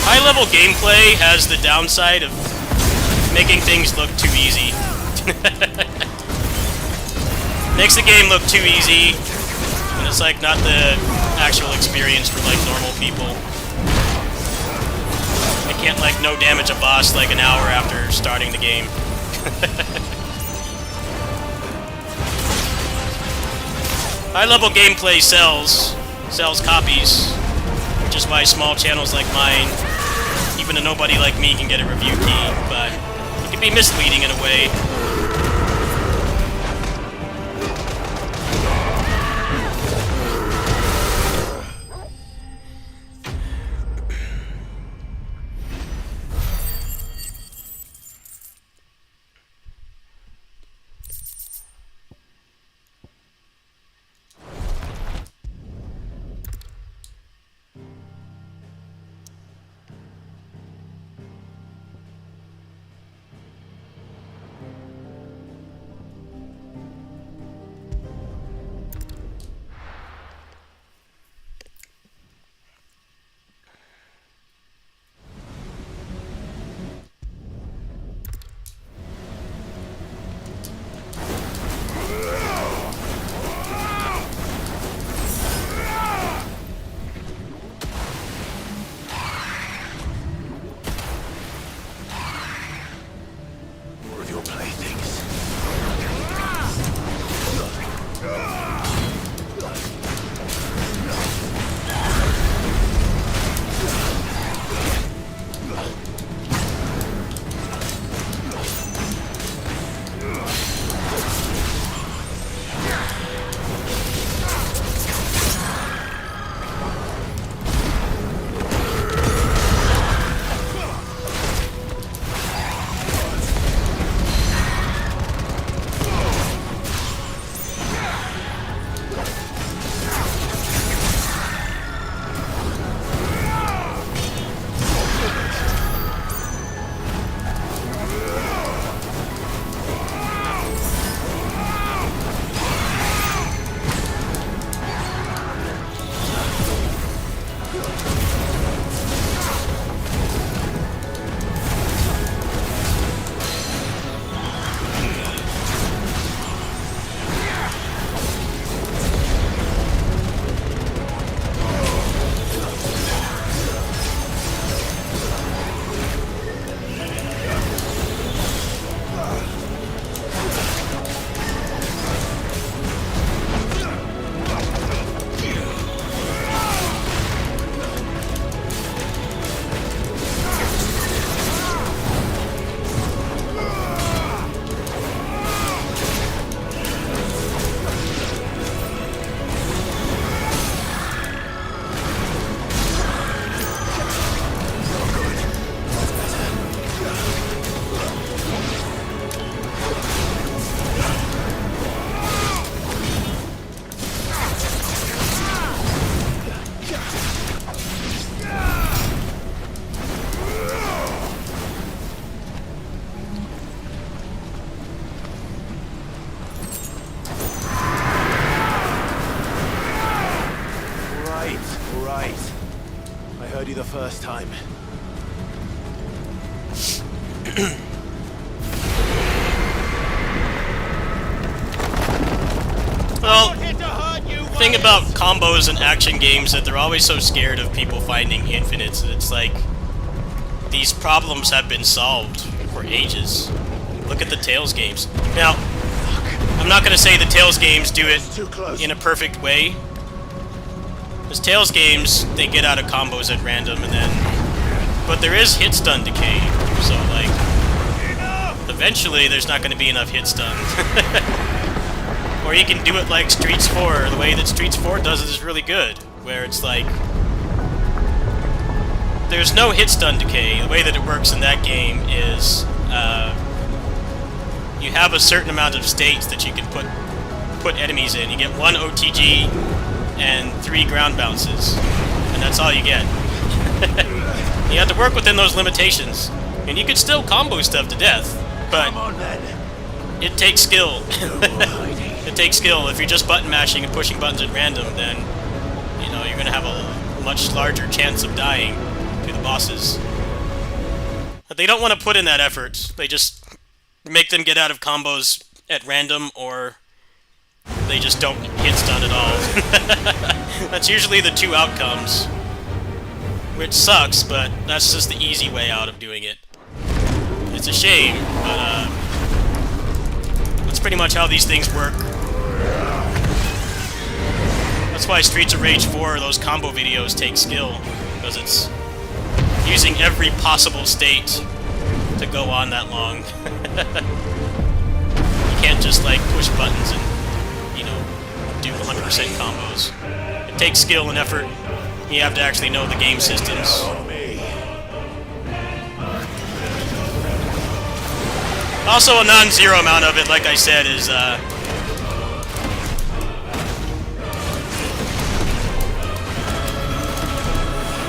High-level gameplay has the downside of making things look too easy. Makes the game look too easy, and it's like not the actual experience for like normal people. I can't like no damage a boss like an hour after starting the game. High-level gameplay sells copies, which is why small channels like mine, even a nobody like me, can get a review key, but it can be misleading in a way. More of your playthings. All right. I heard you the first time. Well, the thing about combos and action games that they're always so scared of people finding infinites. It's like these problems have been solved for ages. Look at the Tales games. Now, I'm not going to say the Tales games do it in a perfect way. Because Tales games, they get out of combos at random and then... But there is hit stun decay, so like... Eventually there's not going to be enough hit stun. Or you can do it like Streets 4. The way that Streets 4 does it is really good. Where it's like... There's no hit stun decay. The way that it works in that game is... you have a certain amount of states that you can put enemies in. You get 1 OTG and 3 ground bounces. And that's all you get. You have to work within those limitations. And you can still combo stuff to death. But it takes skill. It takes skill. If you're just button mashing and pushing buttons at random, then you know you're gonna have a much larger chance of dying to the bosses. But they don't want to put in that effort. They just make them get out of combos at random, or they just don't hit stun at all. That's usually the two outcomes, which sucks, but that's just the easy way out of doing it. It's a shame, but that's pretty much how these things work. That's why Streets of Rage 4, those combo videos take skill, because it's using every possible state to go on that long. You can't just like push buttons and, you know, do 100% combos. It takes skill and effort. You have to actually know the game systems. Also, a non-zero amount of it, like I said, is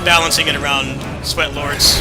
balancing it around Sweat Lords.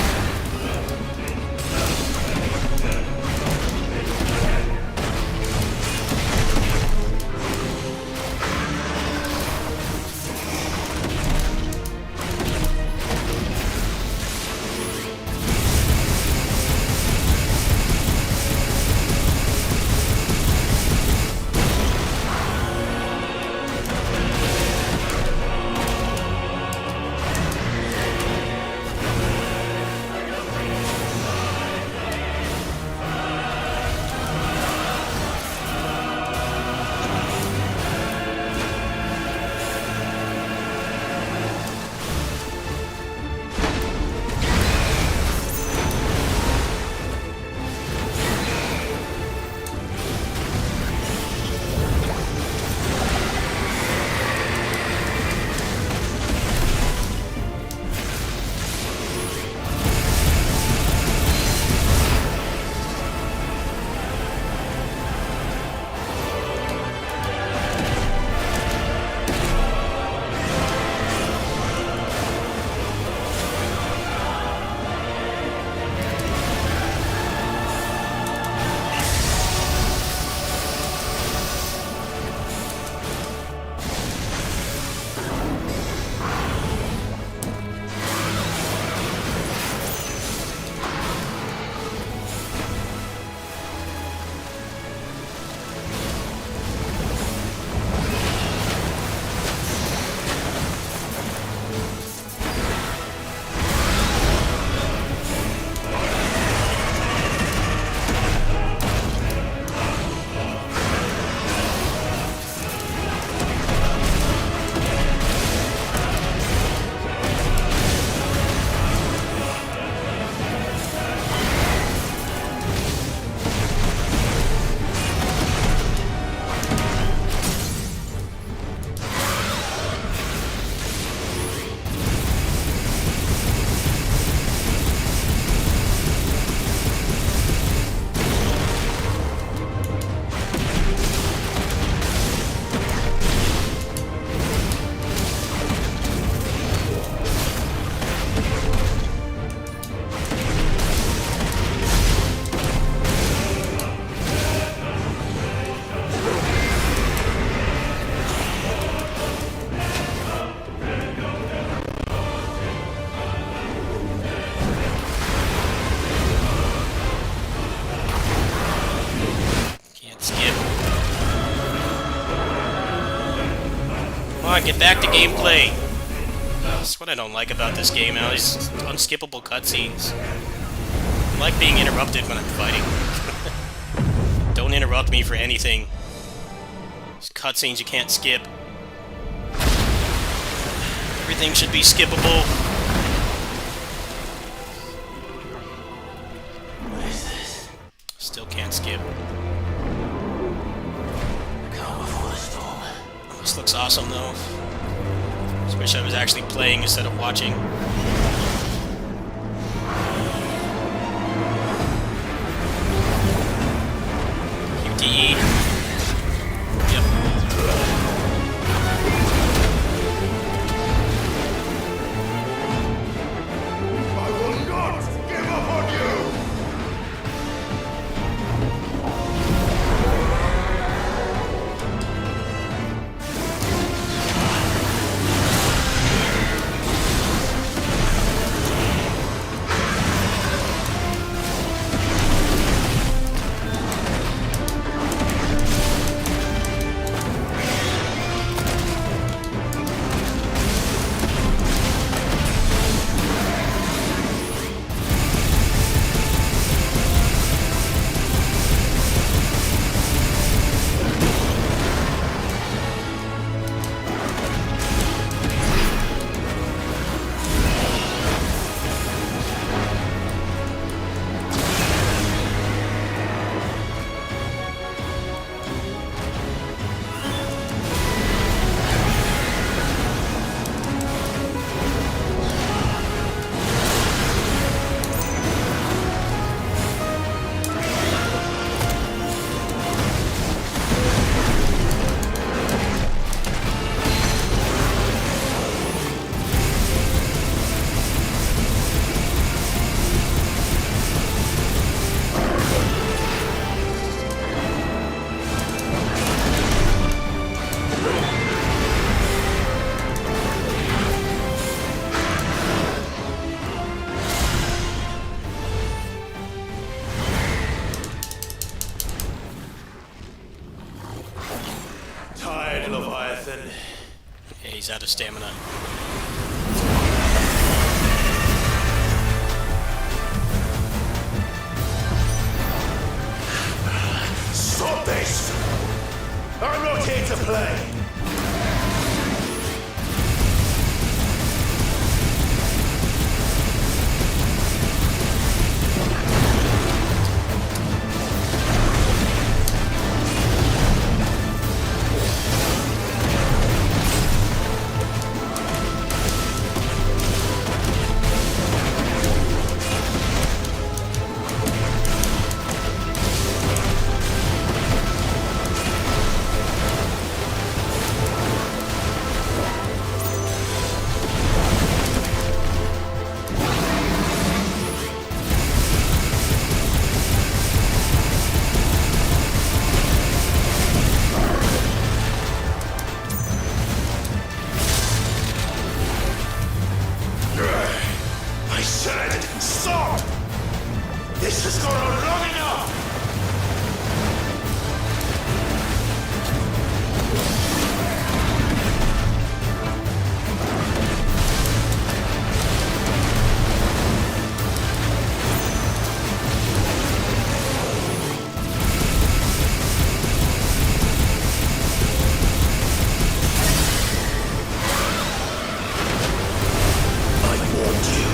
Get back to gameplay. That's what I don't like about this game now. These unskippable cutscenes. I like being interrupted when I'm fighting. Don't interrupt me for anything. These cutscenes you can't skip. Everything should be skippable. What is this? Still can't skip. Calm before the storm. This looks awesome though. Just wish I was actually playing instead of watching. QTE. Yep. I will not give up on you! he's out of stamina. Stop this! I'm not here to play! I said, stop! This has gone on long enough! I warned you.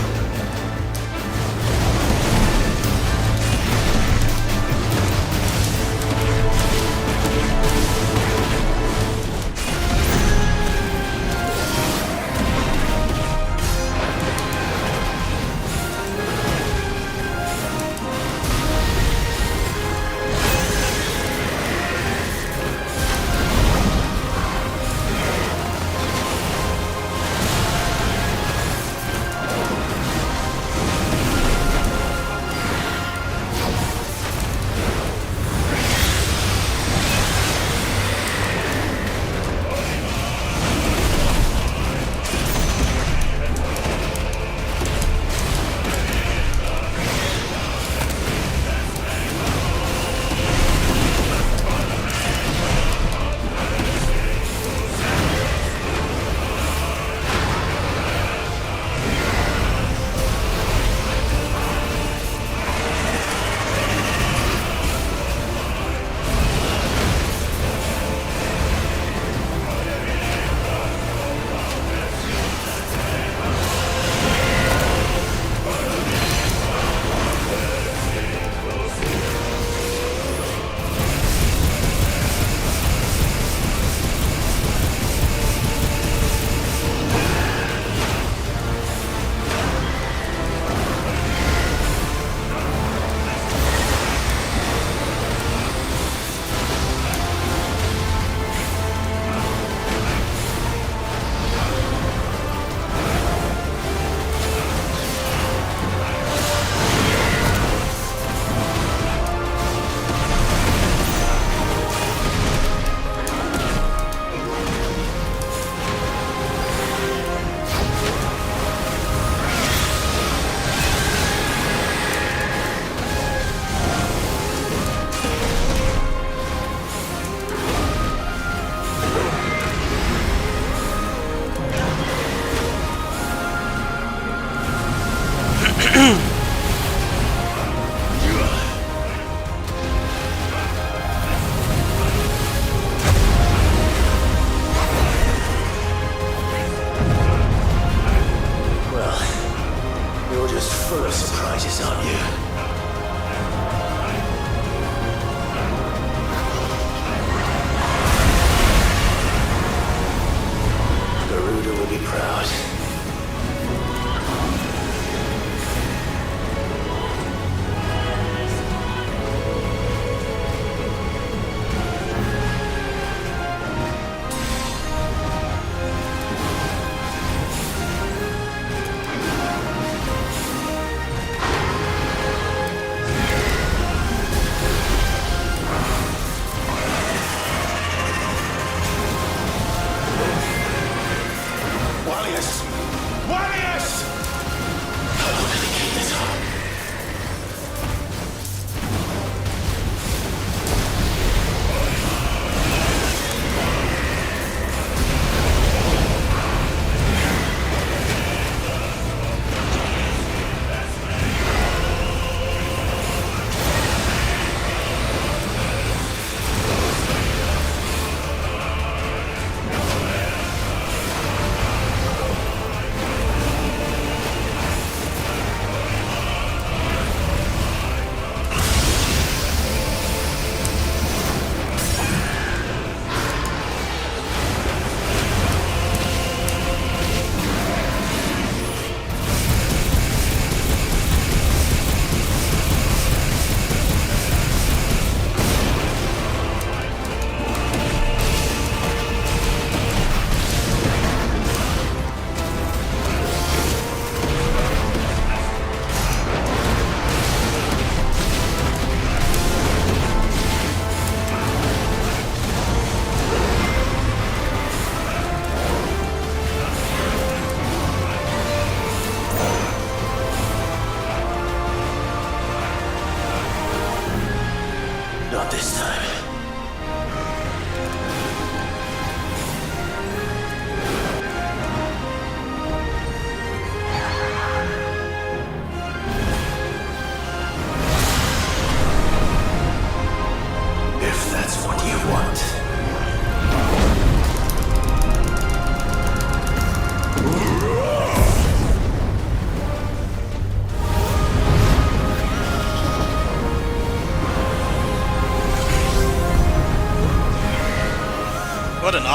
Warriors,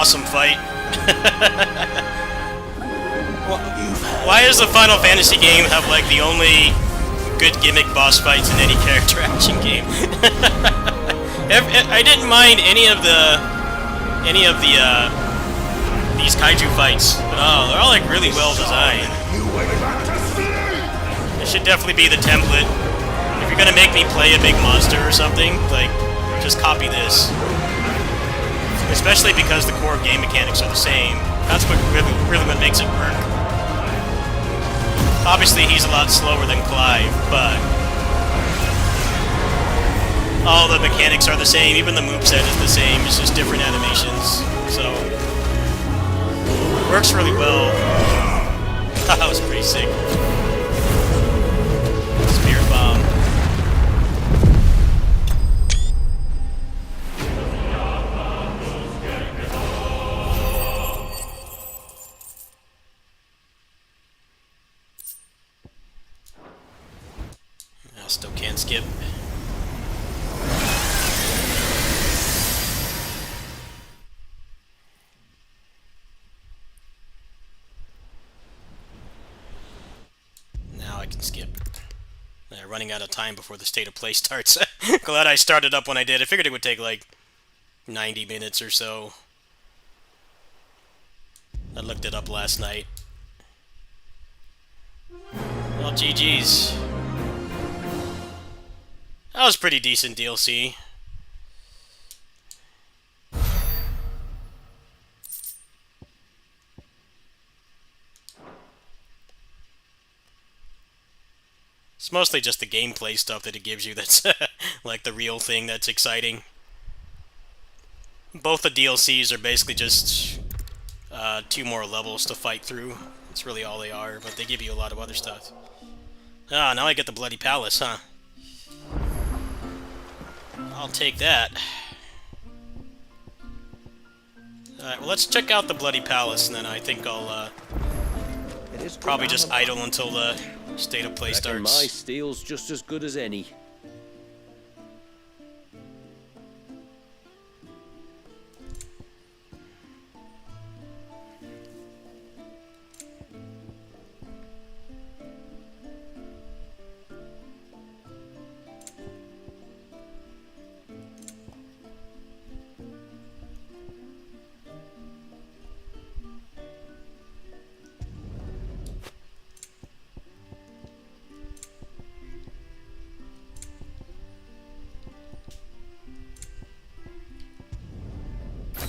awesome fight. Why does the Final Fantasy game have like the only good gimmick boss fights in any character action game? I didn't mind any of the these kaiju fights, but oh, they're all like really well designed. It should definitely be the template. If you're gonna make me play a big monster or something, like, just copy this. Especially because the core game mechanics are the same. That's what really what makes it work. Obviously, he's a lot slower than Clive, but all the mechanics are the same. Even the moveset is the same. It's just different animations. So, works really well. That was pretty sick. Spirit bomb. I still can't skip. Now I can skip. Running out of time before the state of play starts. Glad I started up when I did. I figured it would take like 90 minutes or so. I looked it up last night. Well, GG's. That was pretty decent DLC. It's mostly just the gameplay stuff that it gives you that's like the real thing that's exciting. Both the DLCs are basically just 2 more levels to fight through. That's really all they are, but they give you a lot of other stuff. Ah, now I get the Bloody Palace, huh? I'll take that. Alright, well, let's check out the Bloody Palace, and then I think I'll probably just idle until the state of play starts. My steel's just as good as any.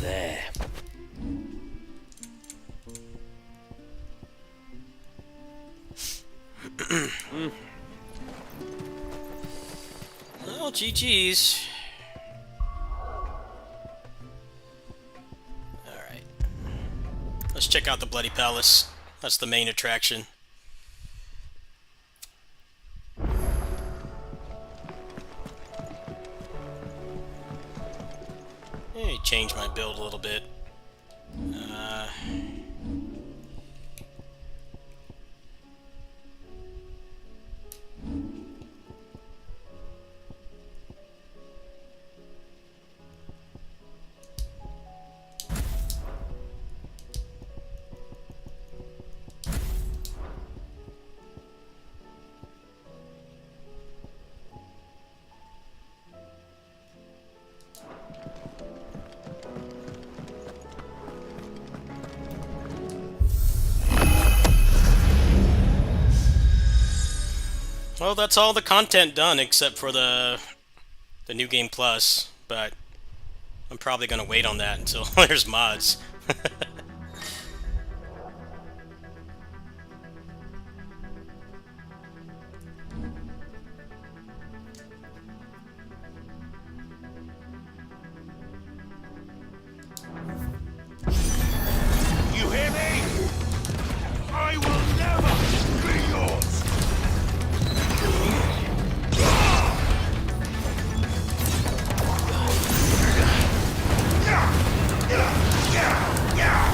There. Well, GG's. Alright. Let's check out the Bloody Palace. That's the main attraction. Change my build a little bit. Well, that's all the content done except for the New Game Plus, but I'm probably gonna wait on that until there's mods. You hear me? I will never be yours! Yeah!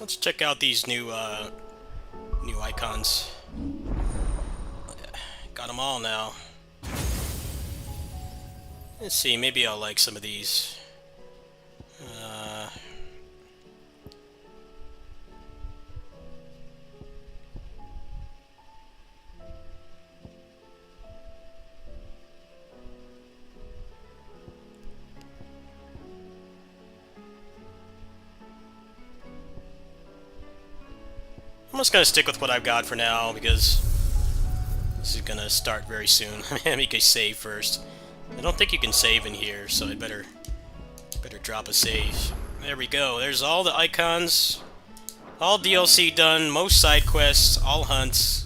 Let's check out these new icons. Got them all now. Let's see, maybe I'll like some of these. I'm just gonna stick with what I've got for now because this is gonna start very soon. Let me save first. I don't think you can save in here, so I'd better drop a save. There we go. There's all the icons, all DLC done, most side quests, all hunts.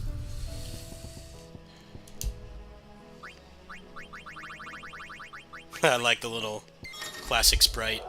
I like the little classic sprite.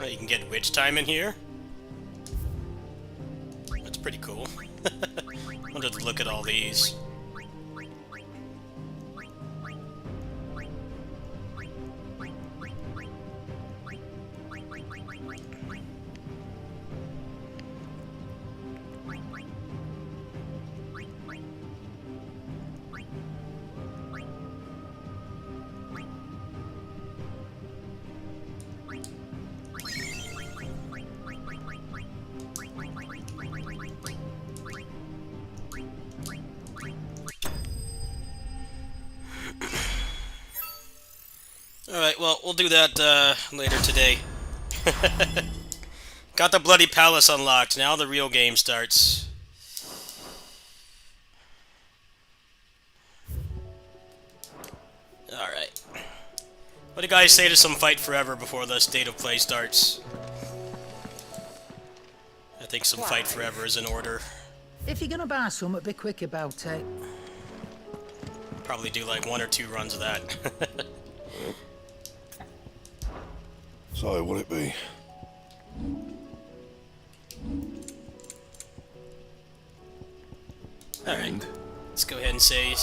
You can get witch time in here. please. Alright, well, we'll do that later today. Got the Bloody Palace unlocked. Now the real game starts. Alright. What do you guys say to some Fight Forever before the State of Play starts? I think some Fight Forever is in order. If you're gonna buy something, be quick about it. Probably do like 1 or 2 runs of that. So, what'd it be? Alright. Let's go ahead and say...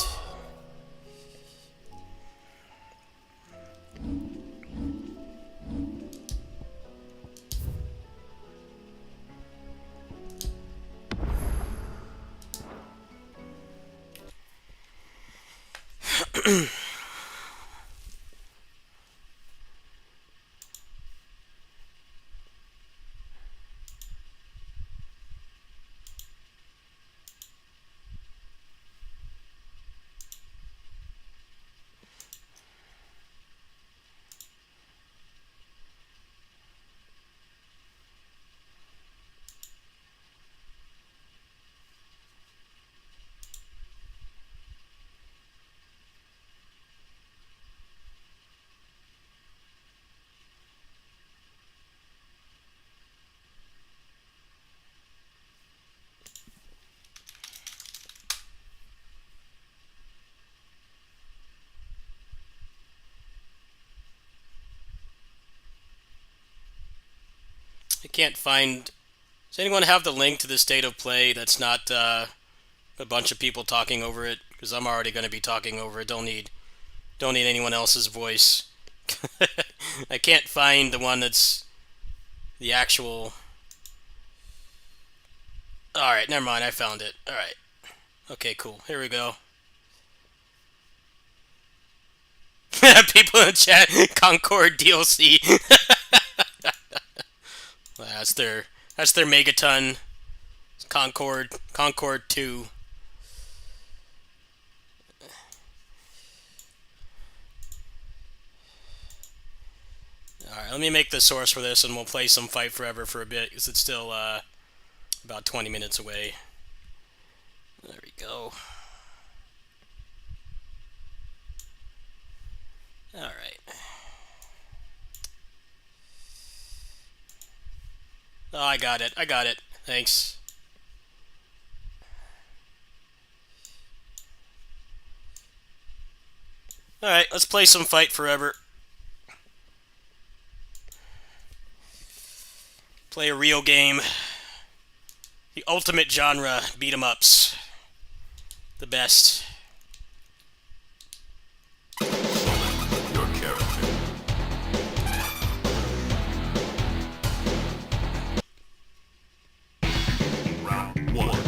I can't find... Does anyone have the link to the State of Play that's not a bunch of people talking over it? Because I'm already going to be talking over it. Don't need anyone else's voice. I can't find the one that's the actual... Alright, never mind. I found it. Alright. Okay, cool. Here we go. People in the chat, Concord DLC. That's their Megaton Concord 2. Alright, let me make the source for this and we'll play some Fight Forever for a bit because it's still about 20 minutes away. There we go. Alright. Oh, I got it. Thanks. Alright, let's play some Fight Forever. Play a real game. The ultimate genre, beat 'em ups. The best. Your character. Round 1.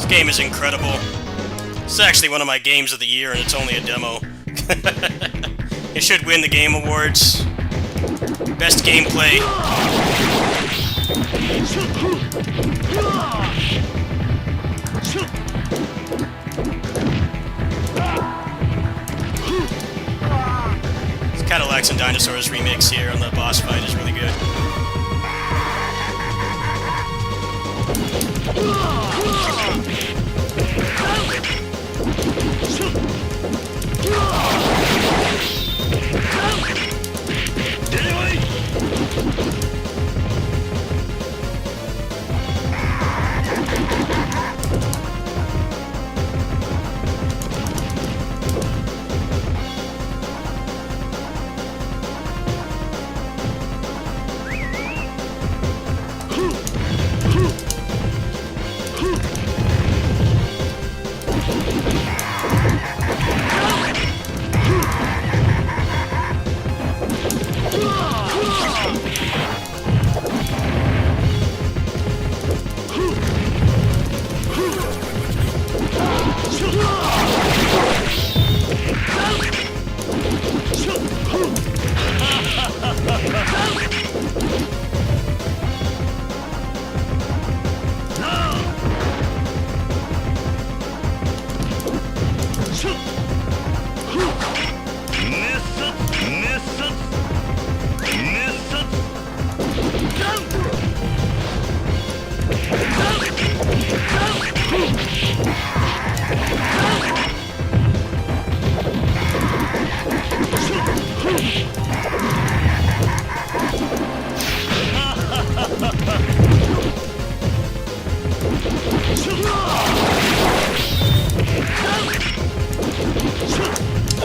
This game is incredible. It's actually one of my games of the year, and it's only a demo. It should win the Game Awards. Best gameplay. This Cadillacs and Dinosaurs remix here on the boss fight is really good.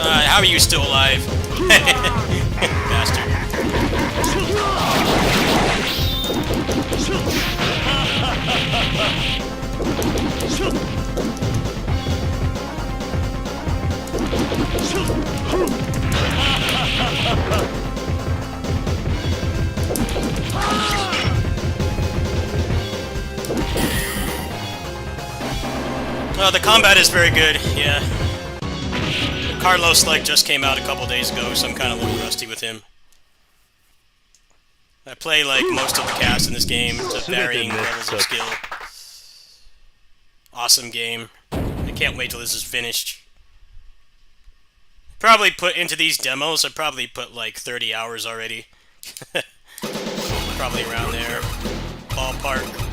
How are you still alive? Bastard. The combat is very good, yeah. Carlos just came out a couple days ago, so I'm kind of a little rusty with him. I play most of the cast in this game to varying levels of skill. Awesome game. I can't wait till this is finished. Probably put into these demos, I probably put 30 hours already. Probably around there. Ballpark.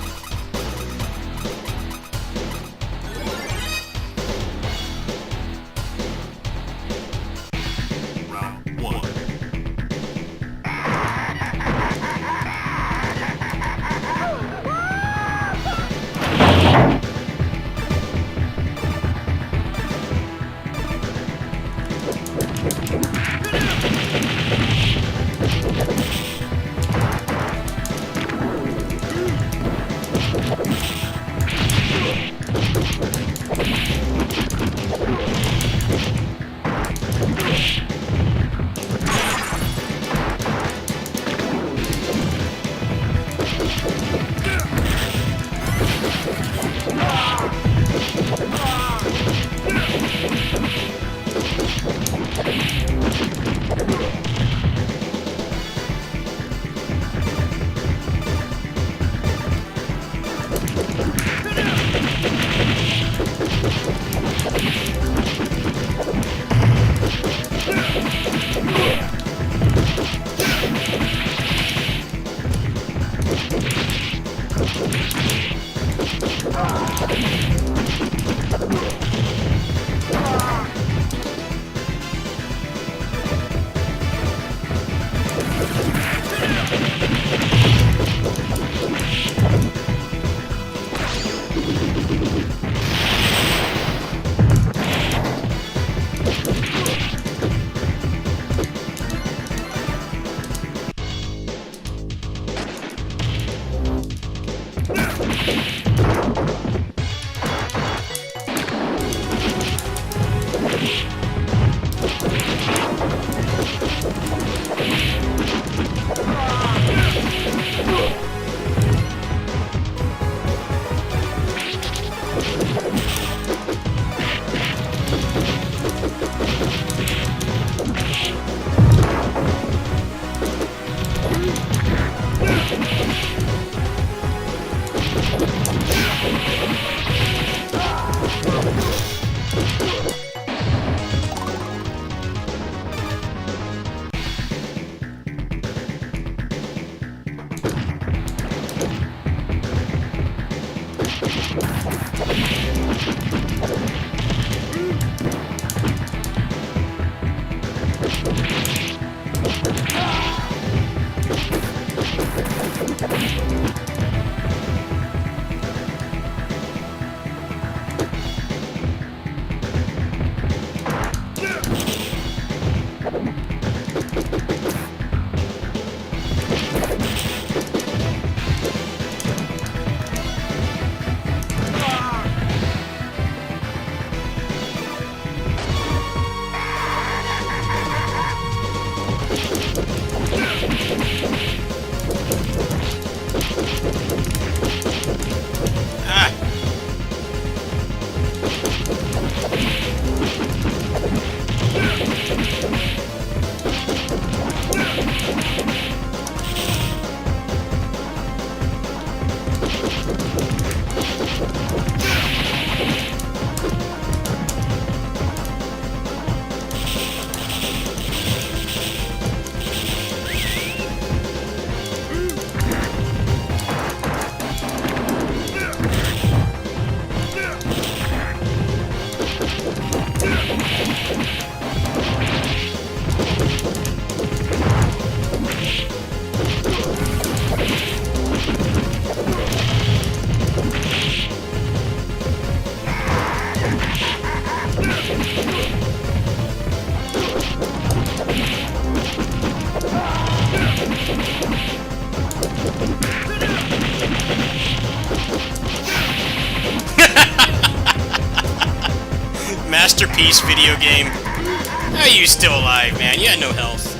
Masterpiece video game. How are you still alive, man? You had no health.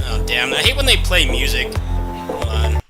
Oh, damn. I hate when they play music. Hold on.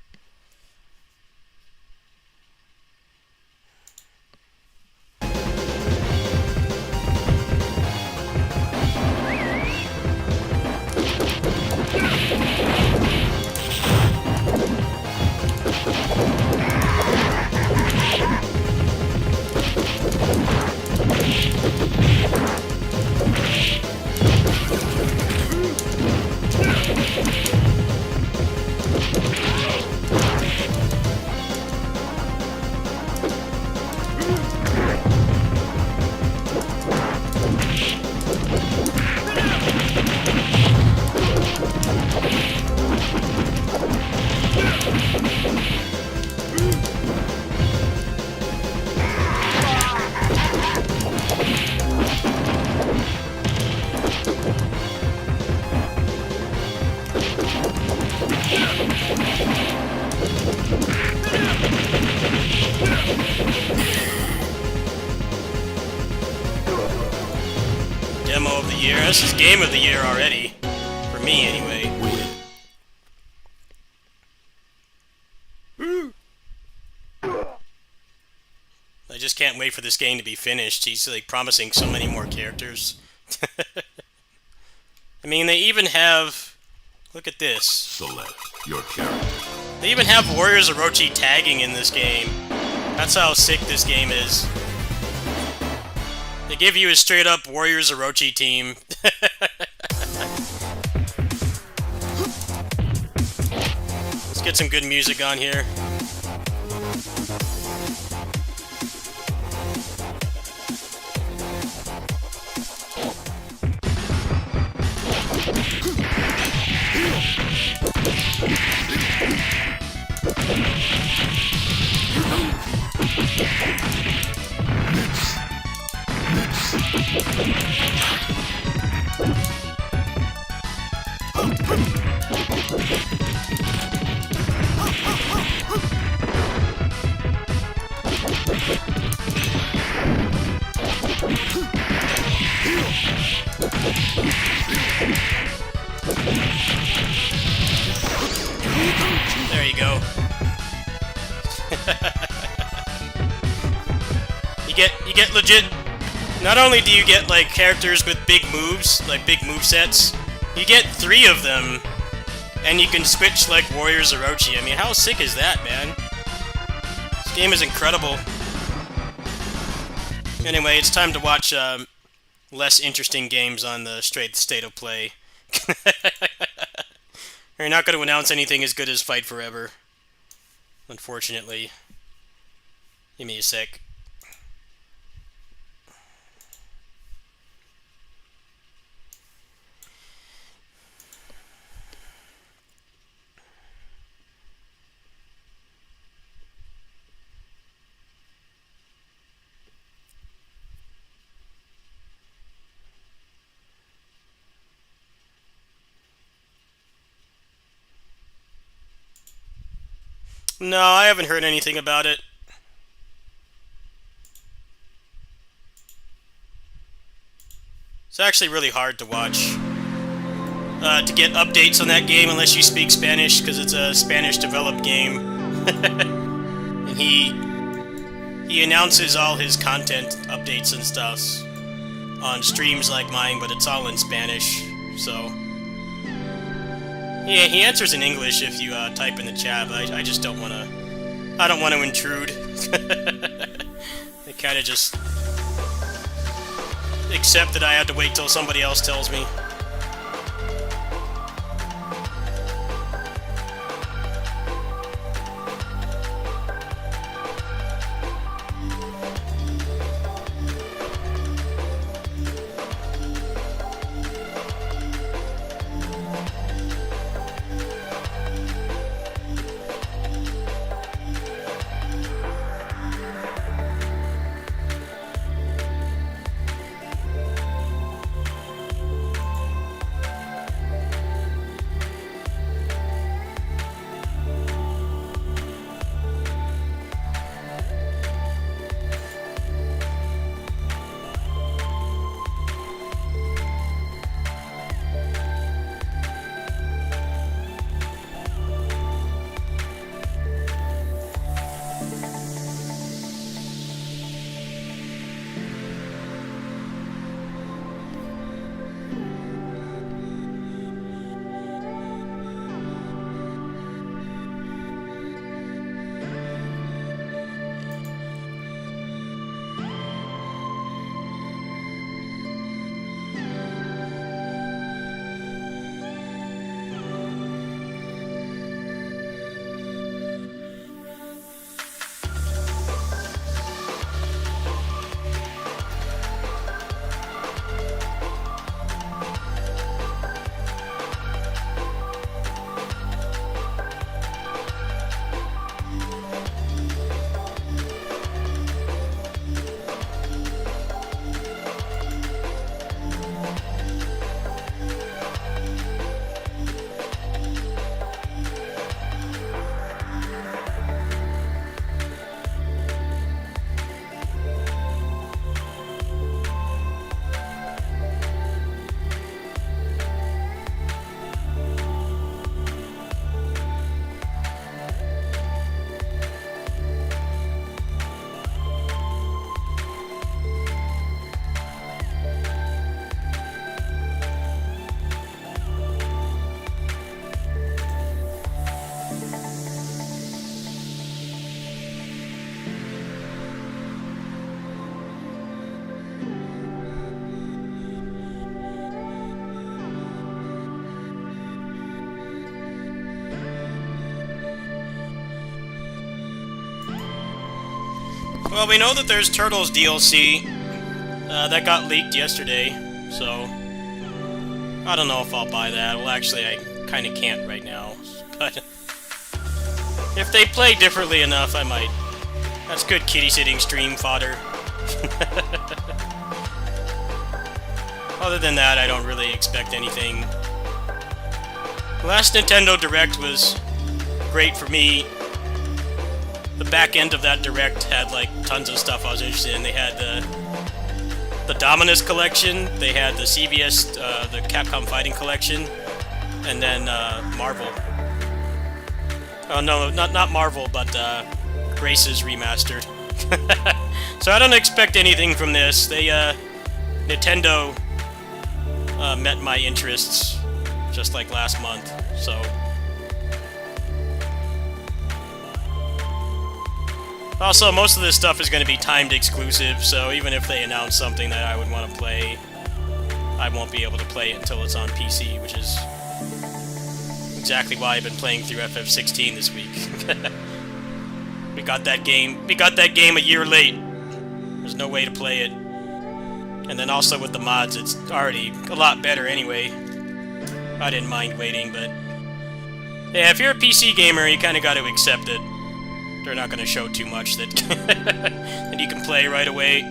Demo of the year. This is game of the year already. For me, anyway. I just can't wait for this game to be finished. He's like promising so many more characters. I mean, they even have... Look at this. Select your character. They even have Warriors Orochi tagging in this game. That's how sick this game is. They give you a straight-up Warriors Orochi team. Let's get some good music on here. There you go. You get legit. Not only do you get like characters with big moves, like big movesets, you get 3 of them, and you can switch like Warriors Orochi. I mean, how sick is that, man? This game is incredible. Anyway, it's time to watch less interesting games on the straight state of play. You're not going to announce anything as good as Fight Forever, unfortunately. Give me a sec. No, I haven't heard anything about it. It's actually really hard to watch. To get updates on that game unless you speak Spanish, because it's a Spanish-developed game. And he announces all his content updates and stuff on streams like mine, but it's all in Spanish, so... Yeah, he answers in English if you type in the chat, but I just don't want to... I don't want to intrude. I kind of just... accept that I have to wait till somebody else tells me. Well, we know that there's Turtles DLC. That got leaked yesterday, so I don't know if I'll buy that. Well, actually, I kind of can't right now, but if they play differently enough, I might. That's good kitty-sitting stream fodder. Other than that, I don't really expect anything. Last Nintendo Direct was great for me. The back end of that Direct had like tons of stuff I was interested in. They had the Dominus collection, they had the CBS, the Capcom Fighting collection, and then Marvel. Oh no, not Marvel, but Grace's remastered. So I don't expect anything from this. They Nintendo met my interests just like last month, so. Also, most of this stuff is going to be timed exclusive, so even if they announce something that I would want to play, I won't be able to play it until it's on PC, which is exactly why I've been playing through FF16 this week. We got that game a year late. There's no way to play it. And then also with the mods, it's already a lot better anyway. I didn't mind waiting, but yeah, if you're a PC gamer, you kind of got to accept it. They're not going to show too much that that you can play right away.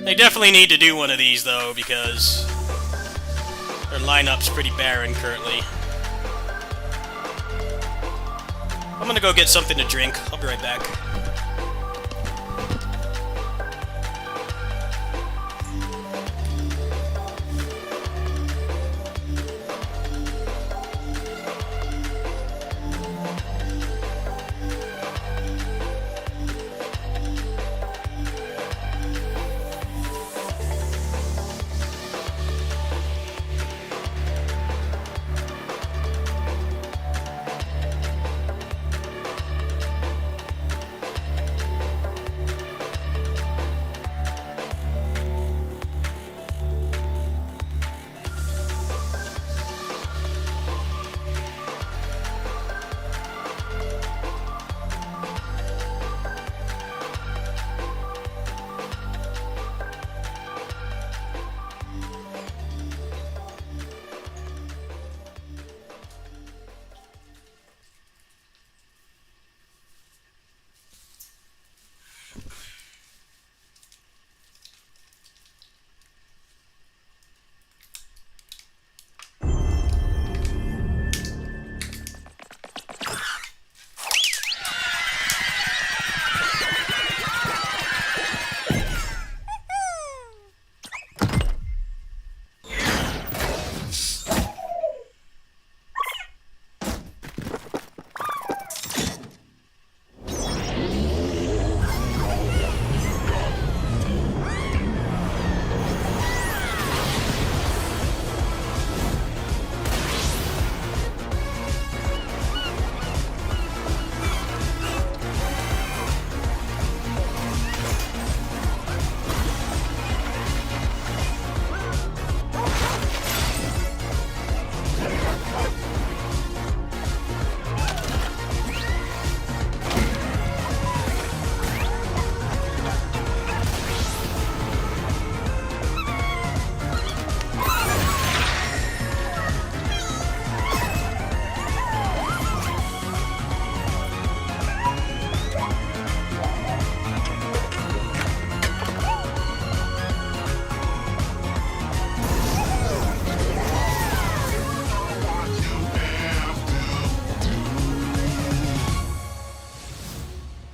They definitely need to do one of these, though, because their lineup's pretty barren currently. I'm going to go get something to drink. I'll be right back.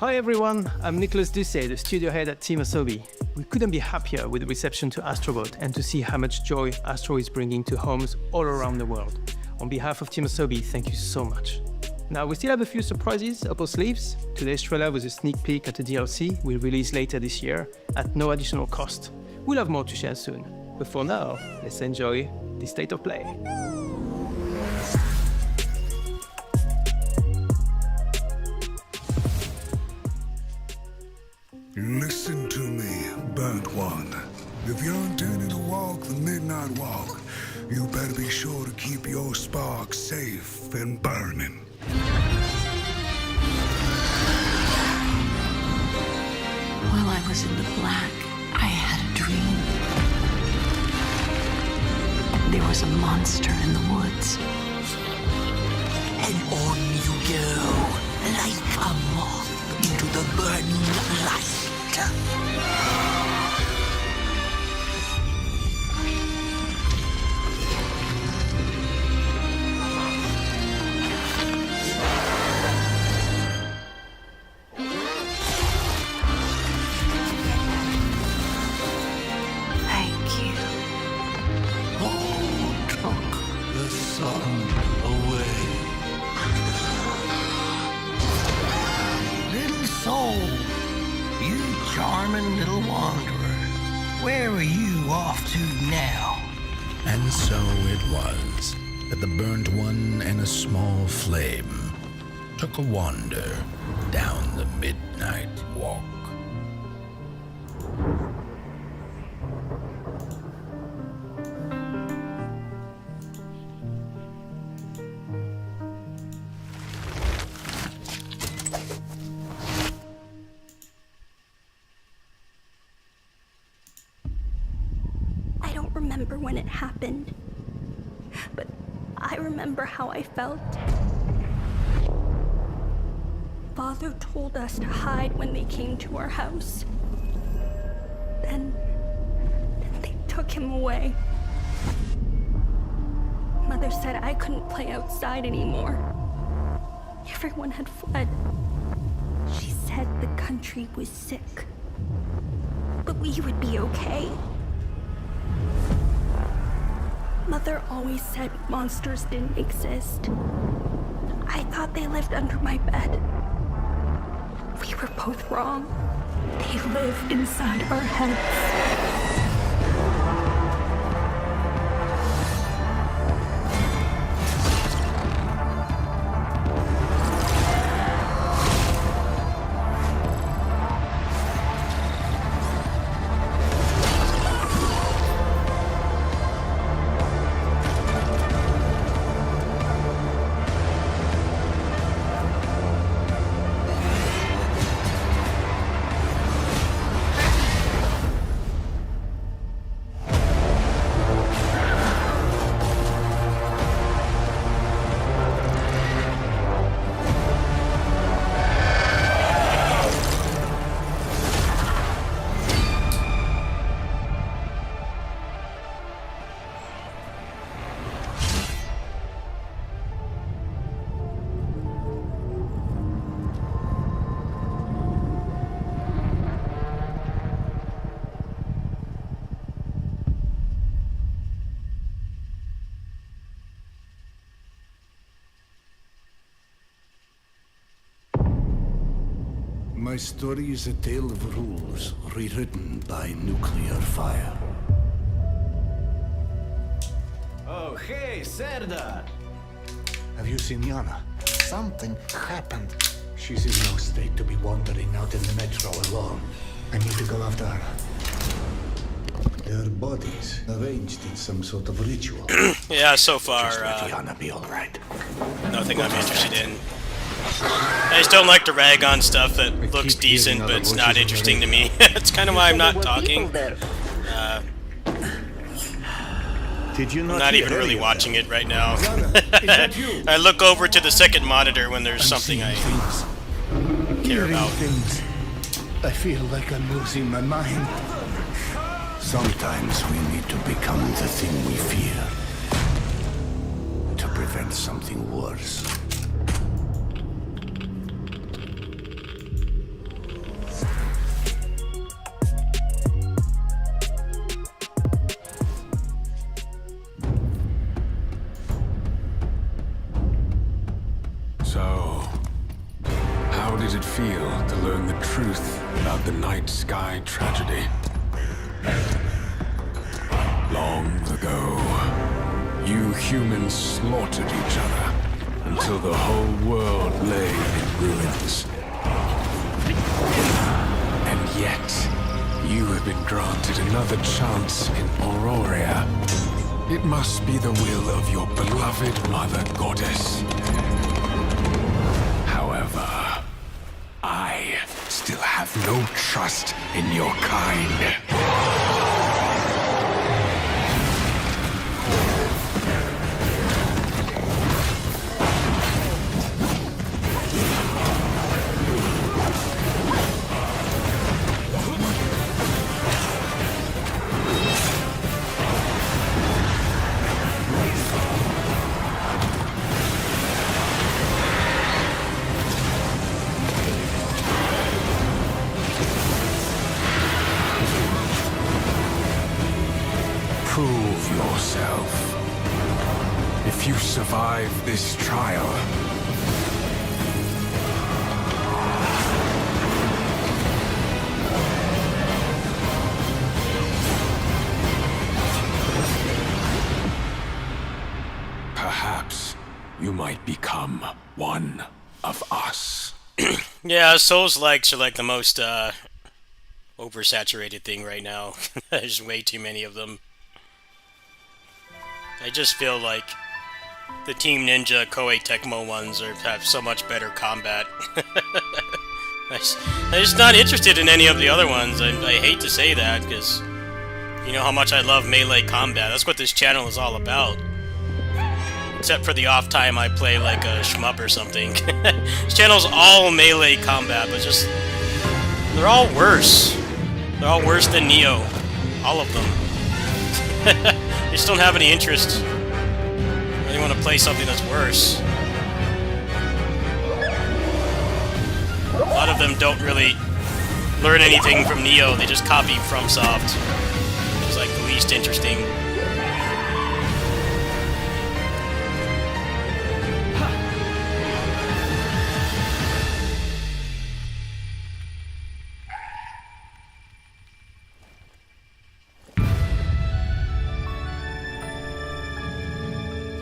Hi everyone, I'm Nicolas Doucet, the studio head at Team Asobi. We couldn't be happier with the reception to Astrobot and to see how much joy Astro is bringing to homes all around the world. On behalf of Team Asobi, thank you so much. Now, we still have a few surprises up our sleeves. Today's trailer was a sneak peek at the DLC we'll release later this year at no additional cost. We'll have more to share soon. But for now, let's enjoy the state of play. Listen to me, Burnt One. If you're intending to walk the Midnight Walk, you better be sure to keep your spark safe and burning. was in the black, I had a dream. There was a monster in the woods. And on you go, like a moth into the burning light. Charming little wanderer. Where are you off to now? And so it was that the burnt one and a small flame took a wander down the midnight walk. Remember when it happened, but I remember how I felt. Father told us to hide when they came to our house. Then they took him away. Mother said I couldn't play outside anymore. Everyone had fled. She said the country was sick, but we would be okay. Mother always said monsters didn't exist. I thought they lived under my bed. We were both wrong. They live inside our heads. My story is a tale of rules rewritten by nuclear fire. Oh, hey, Serdar! Have you seen Yana? Something happened. She's in no state to be wandering out in the metro alone. I need to go after her. Their bodies arranged in some sort of ritual. Yeah, so far, Yana be all right. nothing I'm interested in. I just don't like the Radagon stuff that looks decent, but it's not interesting to me. That's kind of why I'm not talking. I'm not even really watching it right now. I look over to the second monitor when there's something I care about. I feel like I'm losing my mind. Sometimes we need to become the thing we fear to prevent something worse. So, how did it feel to learn the truth about the Night Sky tragedy? Long ago, you humans slaughtered each other until the whole world lay in ruins. And yet, you have been granted another chance in Auroria. It must be the will of your beloved Mother Goddess. However, I still have have no trust in your kind. Prove yourself. If you survive this trial, perhaps you might become one of us. Yeah, Souls-likes are like the most oversaturated thing right now. There's way too many of them. I just feel like the Team Ninja Koei Tecmo ones have so much better combat. I'm just not interested in any of the other ones. I hate to say that, because you know how much I love melee combat. That's what this channel is all about. Except for the off time I play like a shmup or something. This channel's all melee combat, but just... they're all worse. They're all worse than Neo. All of them. I just don't have any interest. I really want to play something that's worse. A lot of them don't really learn anything from Neo, they just copy FromSoft. It's like the least interesting.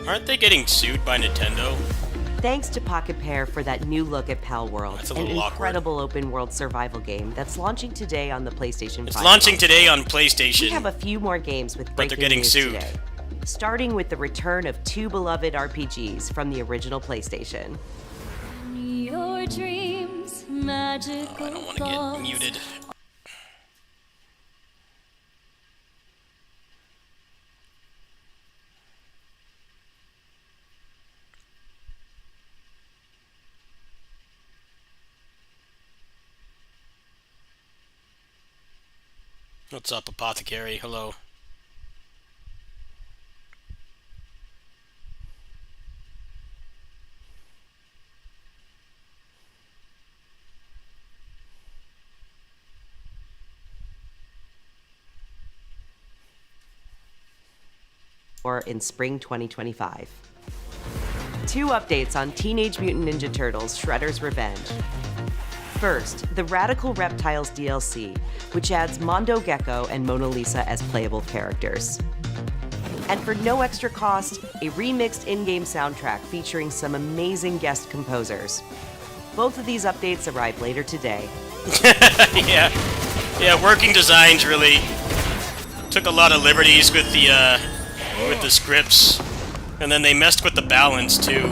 Aren't they getting sued by Nintendo? Thanks to Pocket Pair for that new look at Pal World, an incredible open-world survival game that's launching today on the PlayStation 5. It's launching today on PlayStation. We have a few more games with breaking but they're getting news sued. Today, starting with the return of two beloved RPGs from the original PlayStation. Your dreams, magical I don't want to get muted. What's up, Apothecary? Hello. Or in spring 2025. Two updates on Teenage Mutant Ninja Turtles: Shredder's Revenge. First, the Radical Reptiles DLC, which adds Mondo Gecko and Mona Lisa as playable characters. And for no extra cost, a remixed in-game soundtrack featuring some amazing guest composers. Both of these updates arrive later today. Yeah, Working Designs really took a lot of liberties with the scripts, and then they messed with the balance too.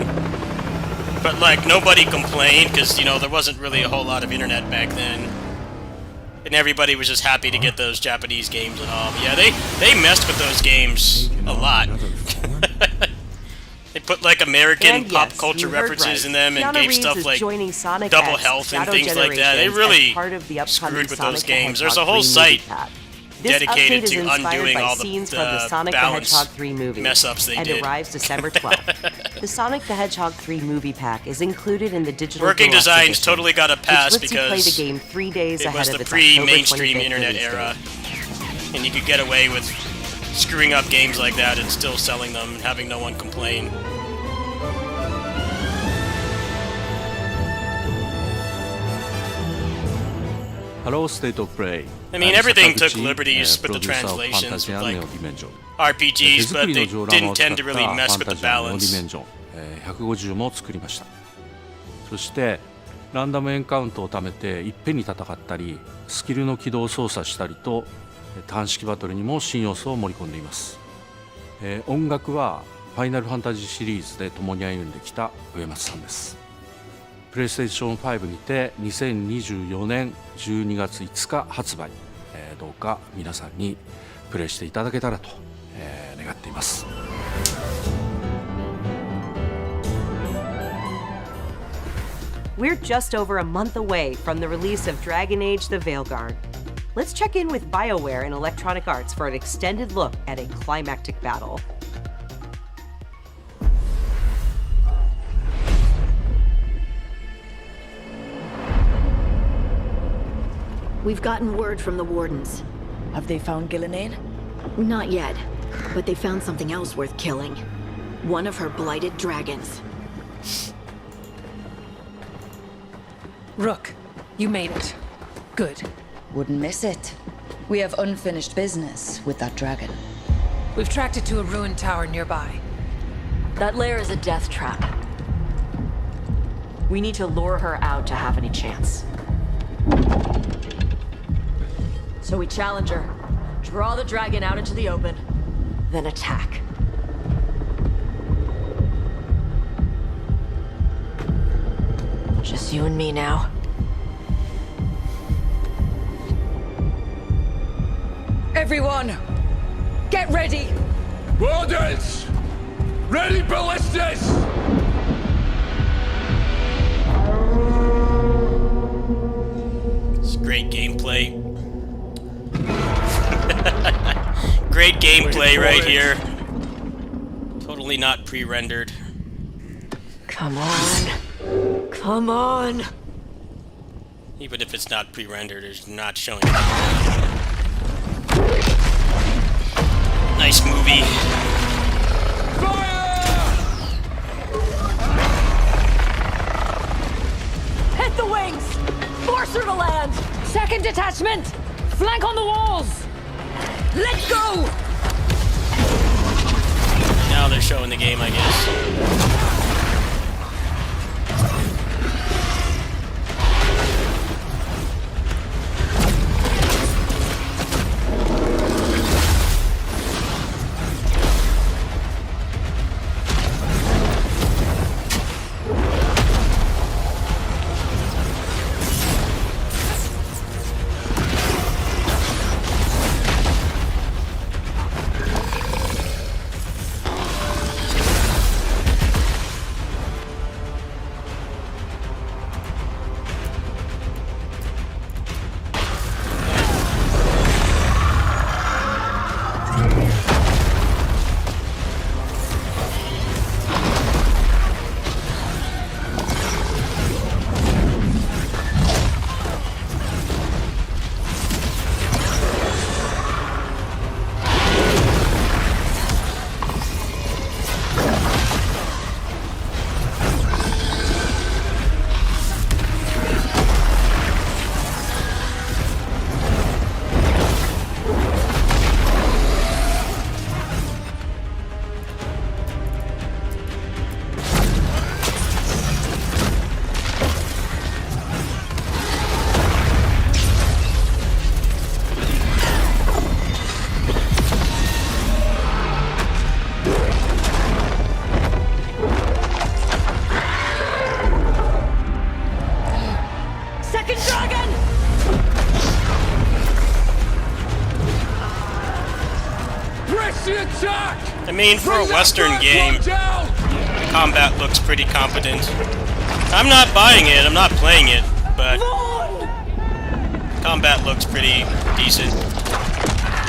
But like, nobody complained, because, you know, there wasn't really a whole lot of internet back then. And everybody was just happy to get those Japanese games and all. But yeah, they messed with those games a lot. They put like American pop culture references in them and Keanu gave Reeves stuff is like joining Sonic double X, health and Shadow things like that. They really part of the screwed with Sonic those the games. Hedgehog There's a whole 3 site movie pack. This dedicated update is to inspired undoing by all scenes the from the Sonic the balance Hedgehog 3 movie mess-ups they and did. arrives December 12th. The Sonic the Hedgehog 3 movie pack is included in the digital Working Deluxe Designs edition, totally got a pass which lets you play because the game 3 days it ahead was of the its pre-mainstream October 25th internet release era, date. and you could get away with screwing up games like that and still selling them and having no one complain. Hello, State of Play. I mean, everything took liberties with the translations with, like, RPGs, but they didn't tend to really mess with the balance. 150も作りました。そしてランダムエンカウントを貯めていっぺんに戦ったり、スキルの起動操作したりと単式バトルにも新要素を盛り込んでいます。音楽はファイナルファンタジーシリーズで共に歩んできた植松さんです。プレイステーション5にて2024年12月5日発売、どうか皆さんにプレイしていただけたらと、願っています。We're just over a month away from the release of Dragon Age: The Veilguard. Let's check in with BioWare and Electronic Arts for an extended look at a climactic battle. We've gotten word from the Wardens. Have they found Gillenane? Not yet, but they found something else worth killing. One of her blighted dragons. Rook, you made it. Good. Wouldn't miss it. We have unfinished business with that dragon. We've tracked it to a ruined tower nearby. That lair is a death trap. We need to lure her out to have any chance. So we challenge her, draw the dragon out into the open, then attack. Just you and me now. Everyone, get ready! Wardens! Ready ballistas! It's great gameplay. Great gameplay right here. Totally not pre-rendered. Come on. Come on. Even if it's not pre-rendered, it's not showing. Nice movie. Hit the wings! Force her to land! Second detachment! Flank on the walls! Let's go! Now they're showing the game, I guess. I mean, for a Western game, the combat looks pretty competent. I'm not buying it, I'm not playing it, but combat looks pretty decent.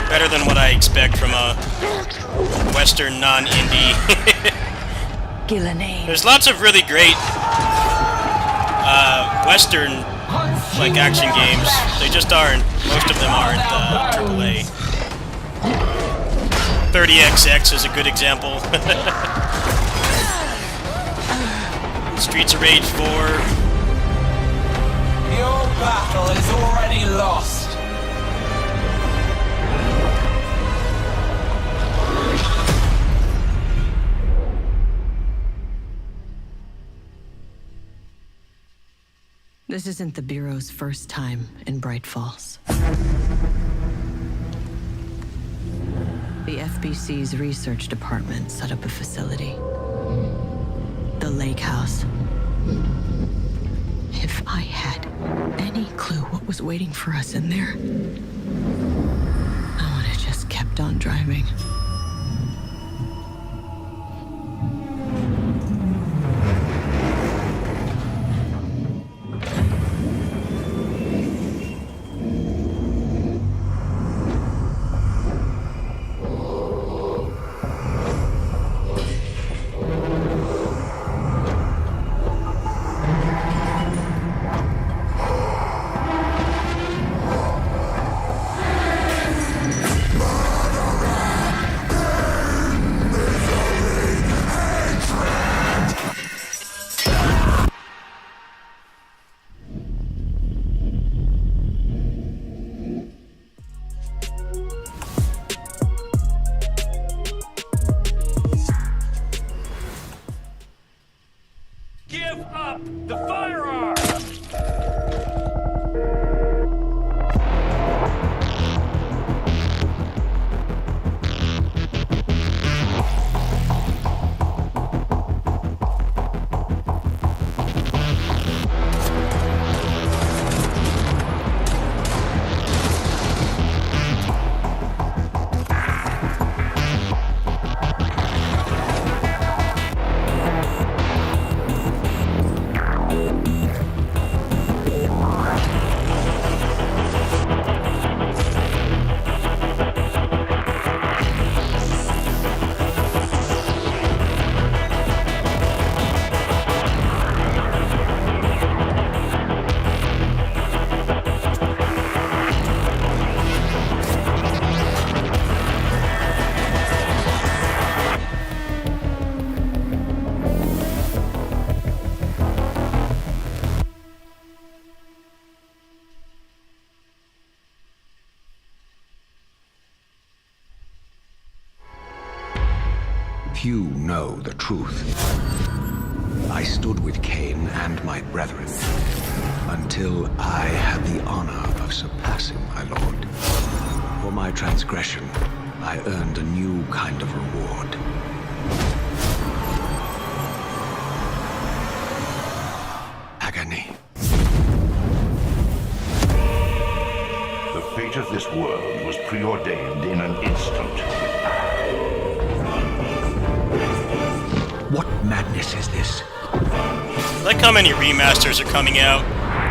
Better than what I expect from a Western non-indie. There's lots of really great Western like action games. They just aren't. Most of them aren't AAA. 30XX is a good example. Streets of Rage 4. Your battle is already lost. This isn't the Bureau's first time in Bright Falls. The FBC's research department set up a facility. The Lake House. If I had any clue what was waiting for us in there, I would have just kept on driving. Give up the firearm! Few know the truth. I stood with Cain and my brethren until I had the honor of surpassing my lord. For my transgression, I earned a new kind of reward. Agony. The fate of this world was preordained in an instant. What madness is this? I like how many remasters are coming out.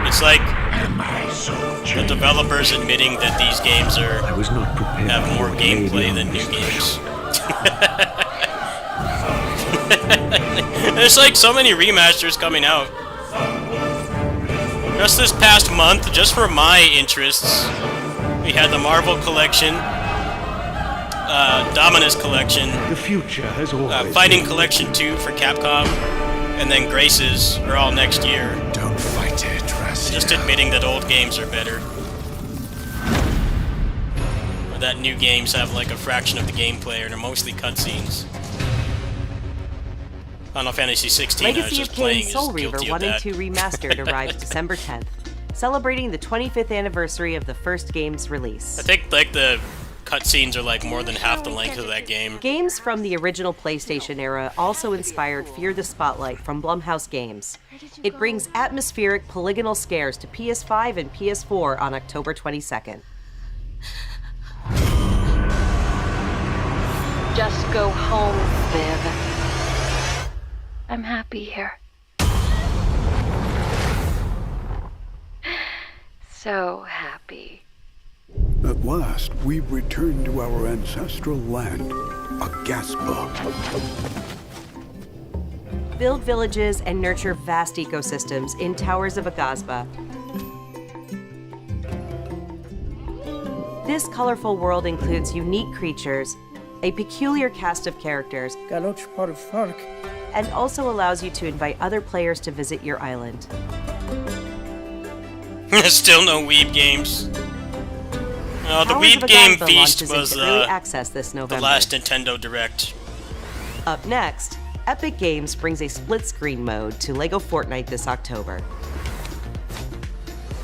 It's like the developers admitting that these games are have more gameplay than new games. There's like so many remasters coming out. Just this past month, just for my interests, we had the Marvel Collection, Dominus Collection, The future has always Fighting Collection 2 for Capcom, and then Graces are all next year. Don't fight it, Razia. Just admitting that old games are better. Or that new games have like a fraction of the gameplay, or they're mostly cutscenes. Final Fantasy 16 I was Legacy just of playing Kain is Soul Reaver guilty 1 of and that. 2 Remastered arrived December 10th, celebrating the 25th anniversary of the first game's release. I think like the cutscenes are like more than half the length of that game. Games from the original PlayStation era also inspired Fear the Spotlight from Blumhouse Games. It brings atmospheric polygonal scares to PS5 and PS4 on October 22nd. Just go home, Viv. I'm happy here. So happy. At last, we return to our ancestral land, Agaspa. Build villages and nurture vast ecosystems in Towers of Agasba. This colorful world includes unique creatures, a peculiar cast of characters, and also allows you to invite other players to visit your island. Still no Weeb games. No, the Towers of Weeb Game Agasba Feast launches was into early access this the November. last Nintendo Direct. Up next, Epic Games brings a split-screen mode to LEGO Fortnite this October.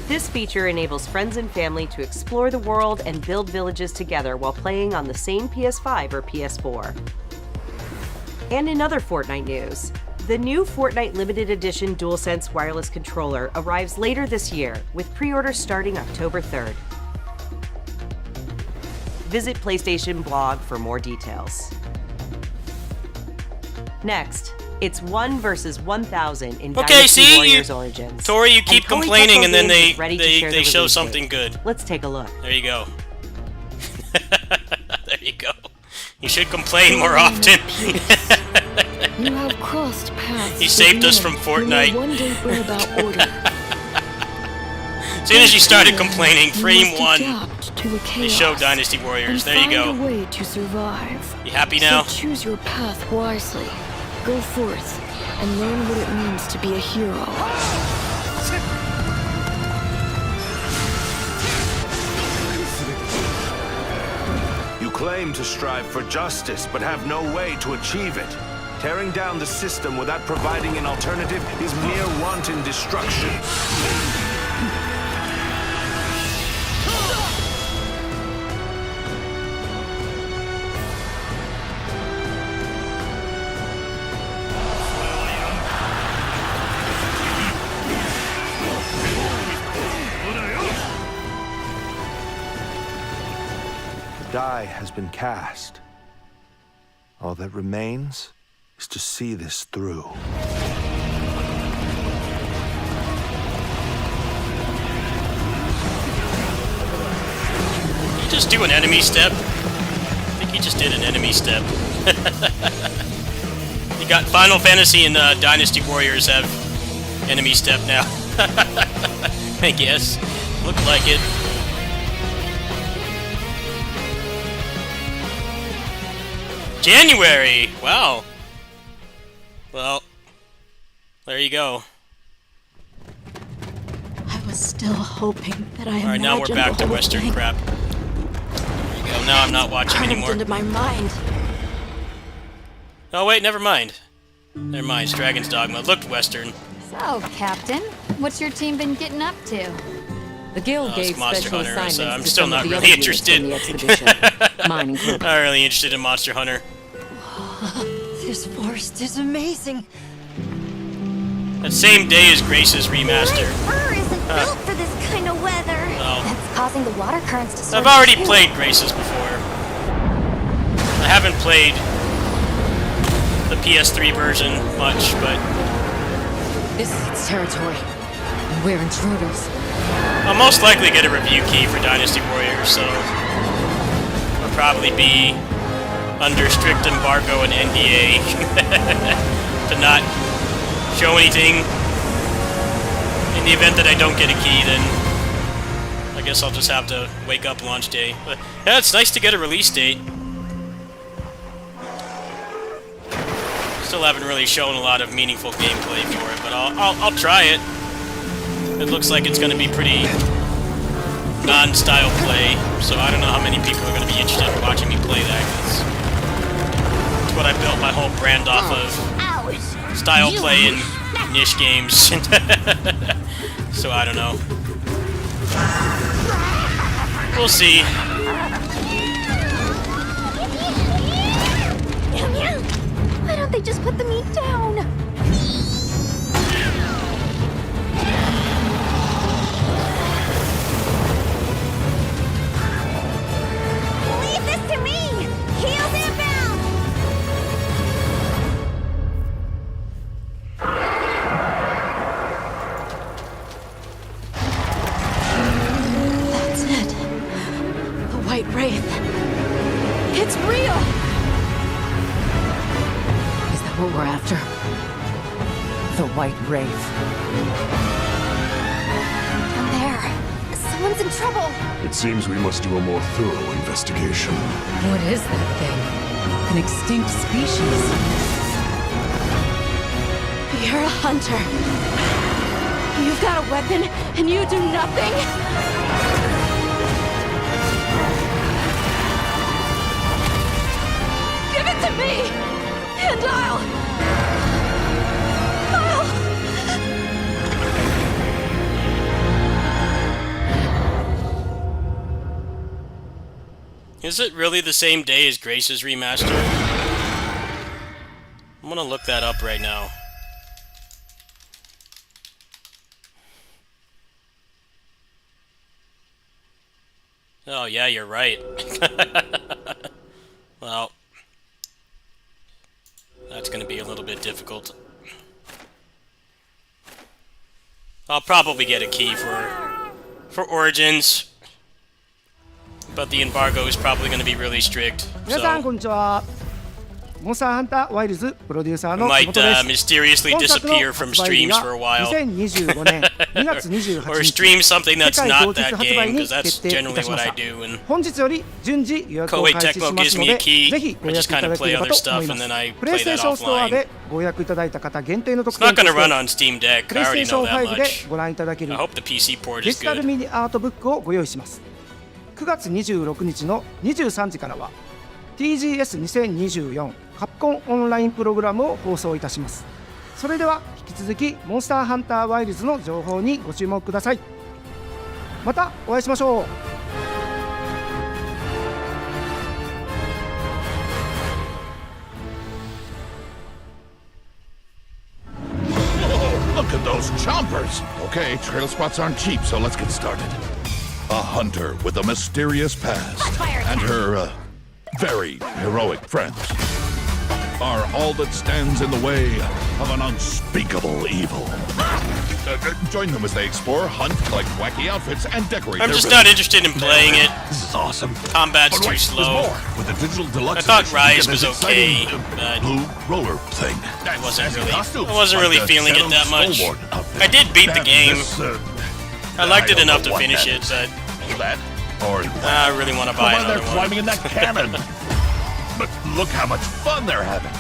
This feature enables friends and family to explore the world and build villages together while playing on the same PS5 or PS4. And in other Fortnite news, The new Fortnite Limited Edition DualSense wireless controller arrives later this year, with pre-orders starting October 3rd. Visit PlayStation blog for more details. Next, it's 1 versus 1,000 in Okay, Dynasty see, Warriors Origins. Tori, you keep And Koei complaining, Tecmo and then Games is ready to share the they show release something date. good. Let's take a look. There you go. There you go. You should complain more often. You have crossed paths. He saved us from Fortnite. One day bring about order. As soon as you started complaining, You frame must 1, adapt to the they show chaos Dynasty Warriors. and There you find go. a way to survive. You happy now? So choose your path wisely. Go forth and learn what it means to be a hero. You claim to strive for justice, but have no way to achieve it. Tearing down the system without providing an alternative is mere wanton destruction. The die has been cast. All that remains is to see this through. Did you just do an enemy step? I think he just did an enemy step. You got Final Fantasy and Dynasty Warriors have enemy step now. I guess. Looked like it. January! Wow. Well, there you go. I was still hoping that I Alright, now we're back to Western crap. There you go. Now I'm not watching anymore. into my mind. Oh wait, never mind. Never mind, it's Dragon's Dogma. It looked Western. So, Captain, what's your team been getting up to? The Guild Oh, gave it's Monster special Hunter, so assignments I'm to still some not of the really other units interested. in the expedition. Mine included. Not really interested in Monster Hunter. This forest is amazing. That same day as Grace's remaster. Fur isn't built for this kind of weather. Oh. That's causing the water currents to surge. I've already too. played Grace's before. I haven't played the PS3 version much, but This is its territory. And we're intruders. I'll most likely get a review key for Dynasty Warriors, so I'll probably be under strict embargo and NDA to not show anything. In the event that I don't get a key, then I guess I'll just have to wake up launch day. But yeah, it's nice to get a release date. Still haven't really shown a lot of meaningful gameplay for it, but I'll try it. It looks like it's going to be pretty non-style play, so I don't know how many people are going to be interested in watching me play that. It's what I built my whole brand off of. Style play in niche games. So I don't know. We'll see. Why don't they just put the meat down? Leave this to me! Heels inbound! That's it. The White Wraith. It's real! Is that what we're after? The White Wraith. Down there. Someone's in trouble. It seems we must do a more thorough investigation. What is that thing? An extinct species. You're a hunter. You've got a weapon, and you do nothing? Give it to me, and I'll... Is it really the same day as Grace's remaster? I'm gonna look that up right now. Oh yeah, you're right. Well, that's gonna be a little bit difficult. I'll probably get a key for Origins, but the embargo is probably gonna be really strict. 皆さん So こんにちは。モンスターハンターワイルズプロデューサーの might 本です。 mysteriously 本作の disappear from 発売日 streams が for a while. 2025年2月28 Or 日 stream something that's 世界 not 同日 that 発 game, 売に because that's 決定い generally たしま what し I た。 do. And 本日より順次予約を Koei 開始し Tecmo ます gives の me a で、 key. ぜひご I 予 just 約いた kind だ of けれ play ば other と stuff 思いま and す then I。プレイ play ステー that ションストア offline. でご予約いただいた方限定の特 It's not 典と gonna して run on Steam Deck. プレ I イステー already ショ know ン that 5で much. ご覧いただけ I る hope the PC port デ is ジタル good. ミニアートブックをご用意します。9月26日の23時からは TGS2024 カプコンオンラインプログラムを放送いたします。それでは引き続きモンスターハンターワイルズの情報にご注目ください。またお会いしましょう。Look at those chompers! Okay, trail spots aren't cheap, so let's get started. A hunter with a mysterious past and her, very heroic friends are all that stands in the way of an unspeakable evil. Join them as they explore, hunt, collect wacky outfits, and decorate I'm their just village. not interested in playing it. This is awesome. Combat's But too wait, slow. There's more. With the digital deluxe I thought edition, Rise you get was this okay, exciting, but blue roller thing. I wasn't Costumes, really like the feeling it Shadow that much. Snowboard outfit. I did beat the That- game. this, I liked it don't enough know to what finish that it, is. but That or I really want to buy Come on, they're another one. climbing in that cannon. But look how much fun they're having.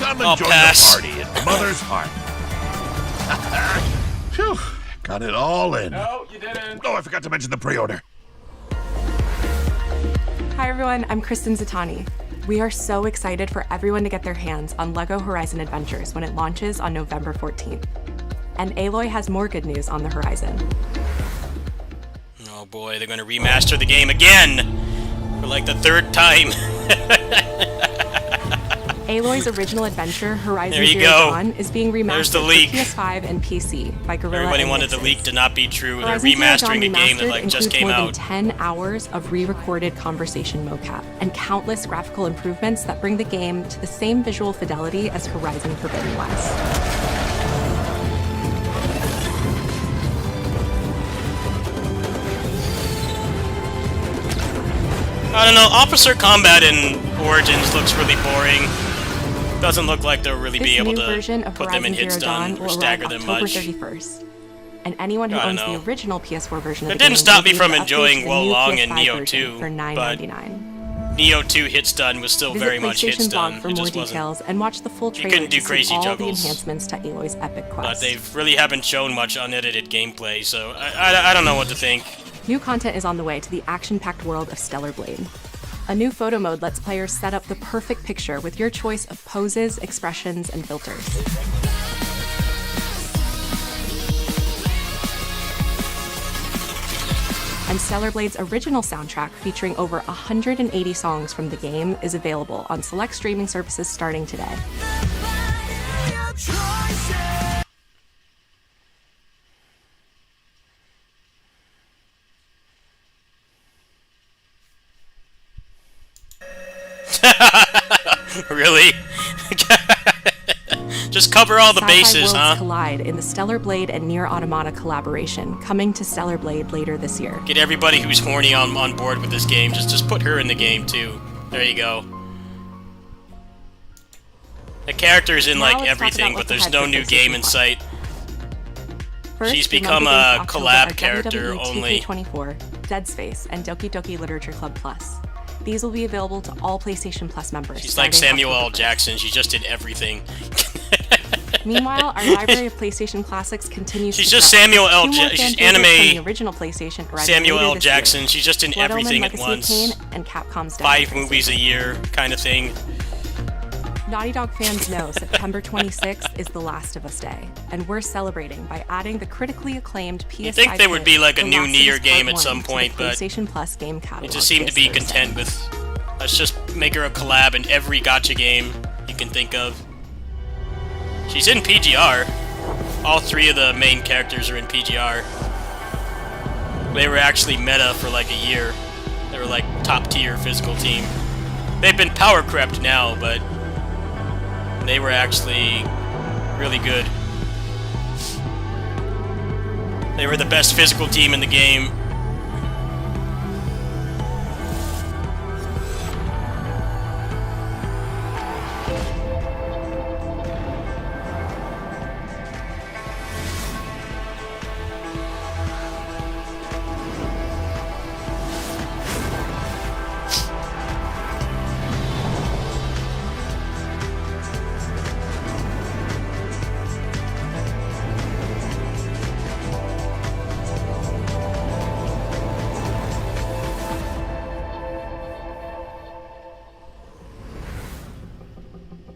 Come and I'll join pass. the party in Mother's Heart. Phew, got it all in. No, you didn't. Oh, I forgot to mention the pre-order. Hi everyone, I'm Kristen Zatani. We are so excited for everyone to get their hands on LEGO Horizon Adventures when it launches on November 14th. And Aloy has more good news on the horizon. Oh boy, they're gonna remaster the game again! For like the third time. Aloy's original adventure, Horizon There you Zero go. Dawn, is being There's the remastered leak. for PS5 and PC by Guerrilla Everybody and wanted the Nixon. leak to not be true. They're Horizon Zero Dawn remastering a game that Remastered like just includes came more than out. 10 hours of re-recorded conversation mocap and countless graphical improvements that bring the game to the same visual fidelity as Horizon Forbidden West. I don't know, officer combat in Origins looks really boring. Doesn't look like they'll really be This able new version to of put them in Horizon hits Zero Dawn done or will stagger arrive them October much. 31st. And anyone who I owns don't the know. original PS4 version of That the game didn't stop will me be from able to update enjoying to the Wo new Long and PS5 Neo version 2, for but $9.99. Neo 2 Hits Done was still Visit very much hits PlayStation Blog done. for It more just wasn't. details and watch the full You trailer couldn't do to crazy see all juggles. the enhancements to Aloy's epic But quest. they really haven't shown much unedited gameplay, so I don't know what to think. New content is on the way to the action-packed world of Stellar Blade. A new photo mode lets players set up the perfect picture with your choice of poses, expressions, and filters. And Stellar Blade's original soundtrack, featuring over 180 songs from the game, is available on select streaming services starting today. Really? Just cover all the Sci-fi bases, worlds huh? collide in the Stellar Blade and Nier Automata collaboration, coming to Stellar Blade later this year. Get everybody who's horny on board with this game. Just put her in the game too. There you go. The character's in Now like let's talk everything, about but what's there's ahead no for new PlayStation game in Plus. sight. First, She's the become monthly a games October collab are character WWE only. 2K24, Dead Space, and Doki Doki Literature Club Plus. These will be available to all PlayStation Plus members. She's like starting Samuel L. October 1st. Jackson. She just did everything. Meanwhile, our library of PlayStation classics continues She's to just grow. Samuel L. Two more She's fan favorites anime from the original PlayStation arriving Samuel later L. this year. Jackson. She's just in Blood Omen, everything at Legacy of once. Kain, and Capcom's Dead 5 Rising. movies a year kind of thing. Naughty Dog fans know September 26th is The Last of Us Day, and we're celebrating by adding the critically acclaimed PS5 You'd think there would be like a The new Last of Nier Us game Part at some 1 to the point, but PlayStation Plus game catalog. they just seem to this be Thursday. content with, let's just make her a collab in every gacha game you can think of. She's in PGR. All 3 of the main characters are in PGR. They were actually meta for like a year. They were like top tier physical team. They've been power crept now, but they were actually really good. They were the best physical team in the game.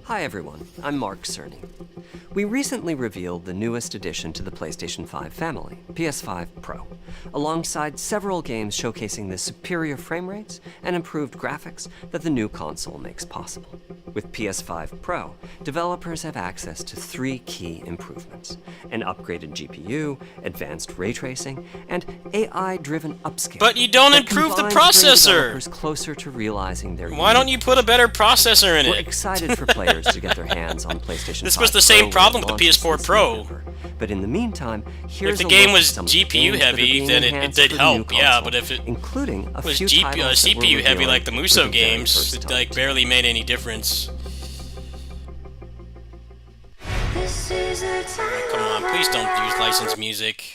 Hi everyone, I'm Mark Cerny. We recently revealed the newest addition to the PlayStation 5 family, PS5 Pro, alongside several games showcasing the superior frame rates and improved graphics that the new console makes possible. With PS5 Pro, developers have access to 3 key improvements: an upgraded GPU, advanced ray tracing, and AI-driven upscaling. But you don't that improve the combines bring processor! developers closer to realizing their Why don't you put a better processor in it? We're excited for players to get their hands on PlayStation 5 This was the same Pro problem with the PS4 Pro. November. But in the meantime, here's If the a game look was at some of the GPU games that are heavy, being then it enhanced did for the new help, yeah, console, but if it including a was few titles that we're CPU heavy revealing like the for Muso the very games, first it time. like barely made any difference. Come on, please don't use licensed music.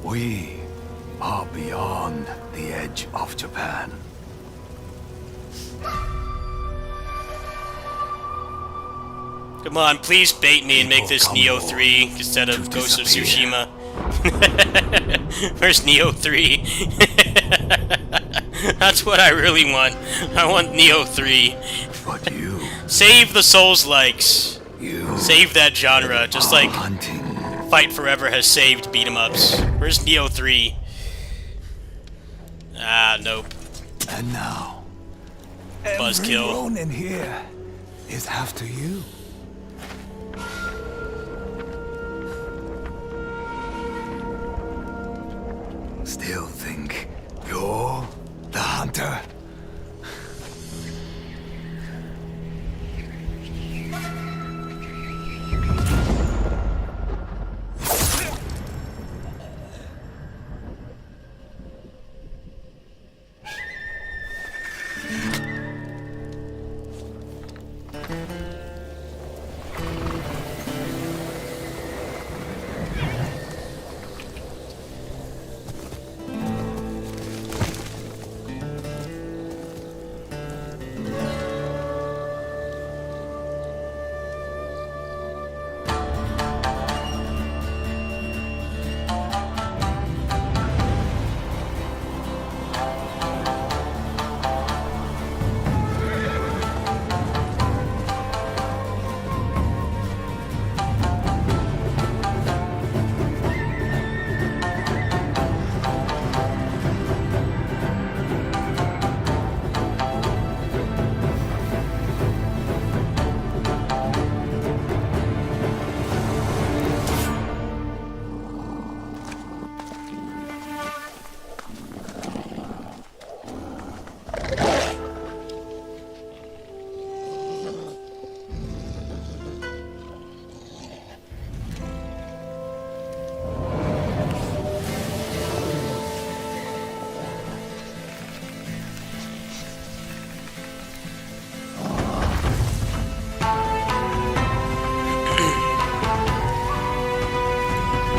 We are beyond the edge of Japan. Come on, please bait me and make this Neo 3 instead of Ghost of Tsushima. Where's Neo 3? That's what I really want. I want Neo 3. But you... Save the Souls-likes. Save that genre, just like Fight Forever has saved beat-em-ups. Where's Neo 3? Ah, nope. And now, Buzzkill. everyone in here is after you. Still think you're the hunter?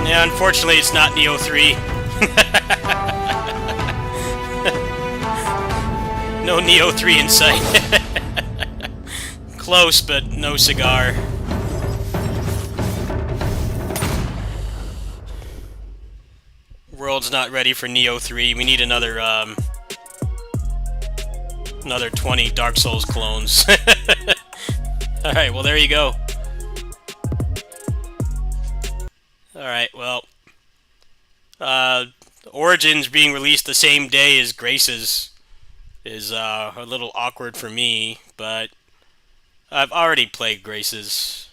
Yeah, unfortunately it's not Neo 3. No Neo 3 in sight. Close, but no cigar. World's not ready for Neo 3. We need another 20 Dark Souls clones. Alright, well there you go. Alright, well, Origins being released the same day as Graces is a little awkward for me, but I've already played Graces,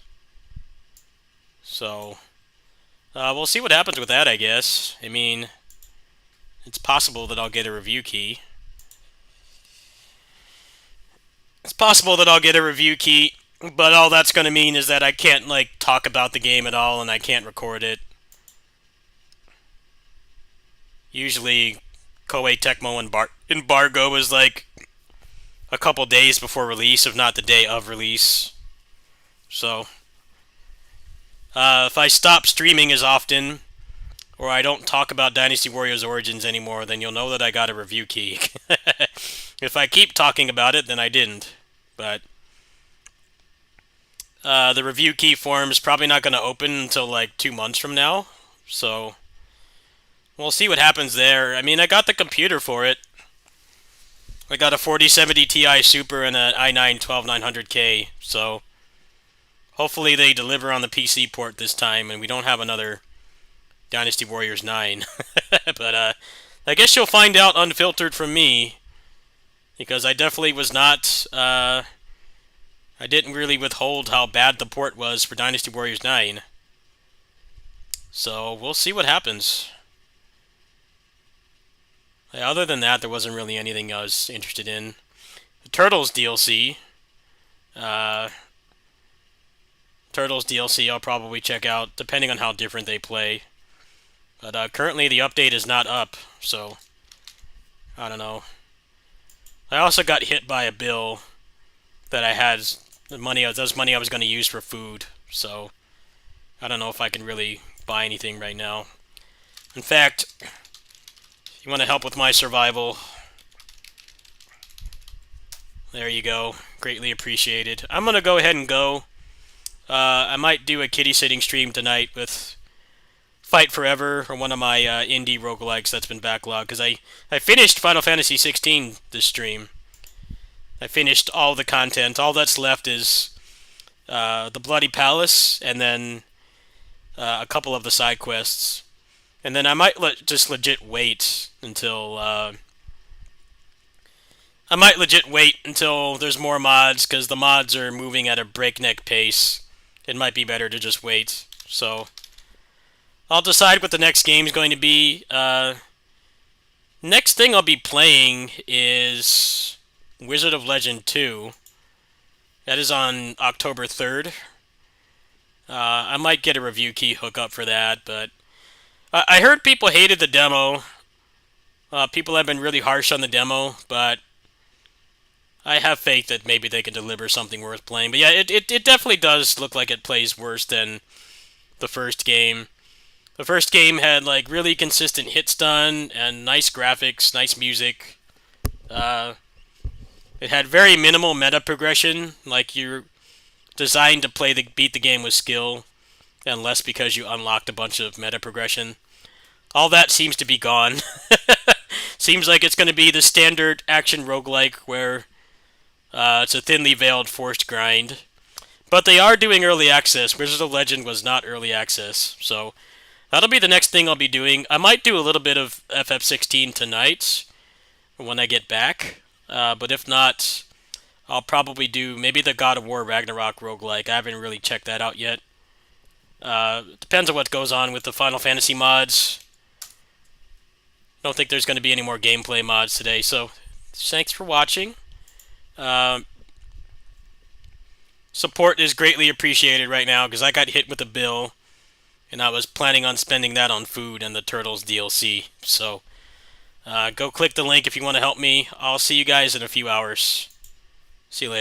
so we'll see what happens with that, I guess. I mean, it's possible that I'll get a review key. It's possible that I'll get a review key, but all that's going to mean is that I can't, like, talk about the game at all, and I can't record it. Usually, Koei Tecmo embargo is, like, a couple days before release, if not the day of release. So, if I stop streaming as often, or I don't talk about Dynasty Warriors Origins anymore, then you'll know that I got a review key. If I keep talking about it, then I didn't. But the review key form is probably not going to open until like 2 months from now, so we'll see what happens there. I mean, I got the computer for it. I got a 4070 Ti Super and an i9-12900K, so hopefully they deliver on the PC port this time and we don't have another Dynasty Warriors 9. But I guess you'll find out unfiltered from me, because I definitely was not, I didn't really withhold how bad the port was for Dynasty Warriors 9. So, we'll see what happens. Other than that, there wasn't really anything I was interested in. The Turtles DLC. Turtles DLC I'll probably check out, depending on how different they play. But currently the update is not up, so I don't know. I also got hit by a bill that I had, that was money I was going to use for food, so I don't know if I can really buy anything right now. In fact, if you want to help with my survival, there you go. Greatly appreciated. I'm going to go ahead and go. I might do a kitty sitting stream tonight with Fight Forever, or one of my indie roguelikes that's been backlogged, because I finished Final Fantasy 16 this stream. I finished all the content. All that's left is the Bloody Palace, and then a couple of the side quests. And then I might just legit wait until there's more mods, because the mods are moving at a breakneck pace. It might be better to just wait. So I'll decide what the next game is going to be. Next thing I'll be playing is Wizard of Legend 2. That is on October 3rd. I might get a review key hookup for that, but I heard people hated the demo. People have been really harsh on the demo, but I have faith that maybe they can deliver something worth playing. But yeah, it definitely does look like it plays worse than the first game. The first game had like really consistent hit stun and nice graphics, nice music. It had very minimal meta progression, like you're designed to beat the game with skill, and less because you unlocked a bunch of meta progression. All that seems to be gone. Seems like it's going to be the standard action roguelike where it's a thinly veiled forced grind. But they are doing early access. Wizards of Legend was not early access, so that'll be the next thing I'll be doing. I might do a little bit of FF16 tonight when I get back, but if not, I'll probably do maybe the God of War Ragnarok roguelike. I haven't really checked that out yet. Depends on what goes on with the Final Fantasy mods. Don't think there's going to be any more gameplay mods today, so thanks for watching. Support is greatly appreciated right now because I got hit with a bill and I was planning on spending that on food and the Turtles DLC. So go click the link if you want to help me. I'll see you guys in a few hours. See you later.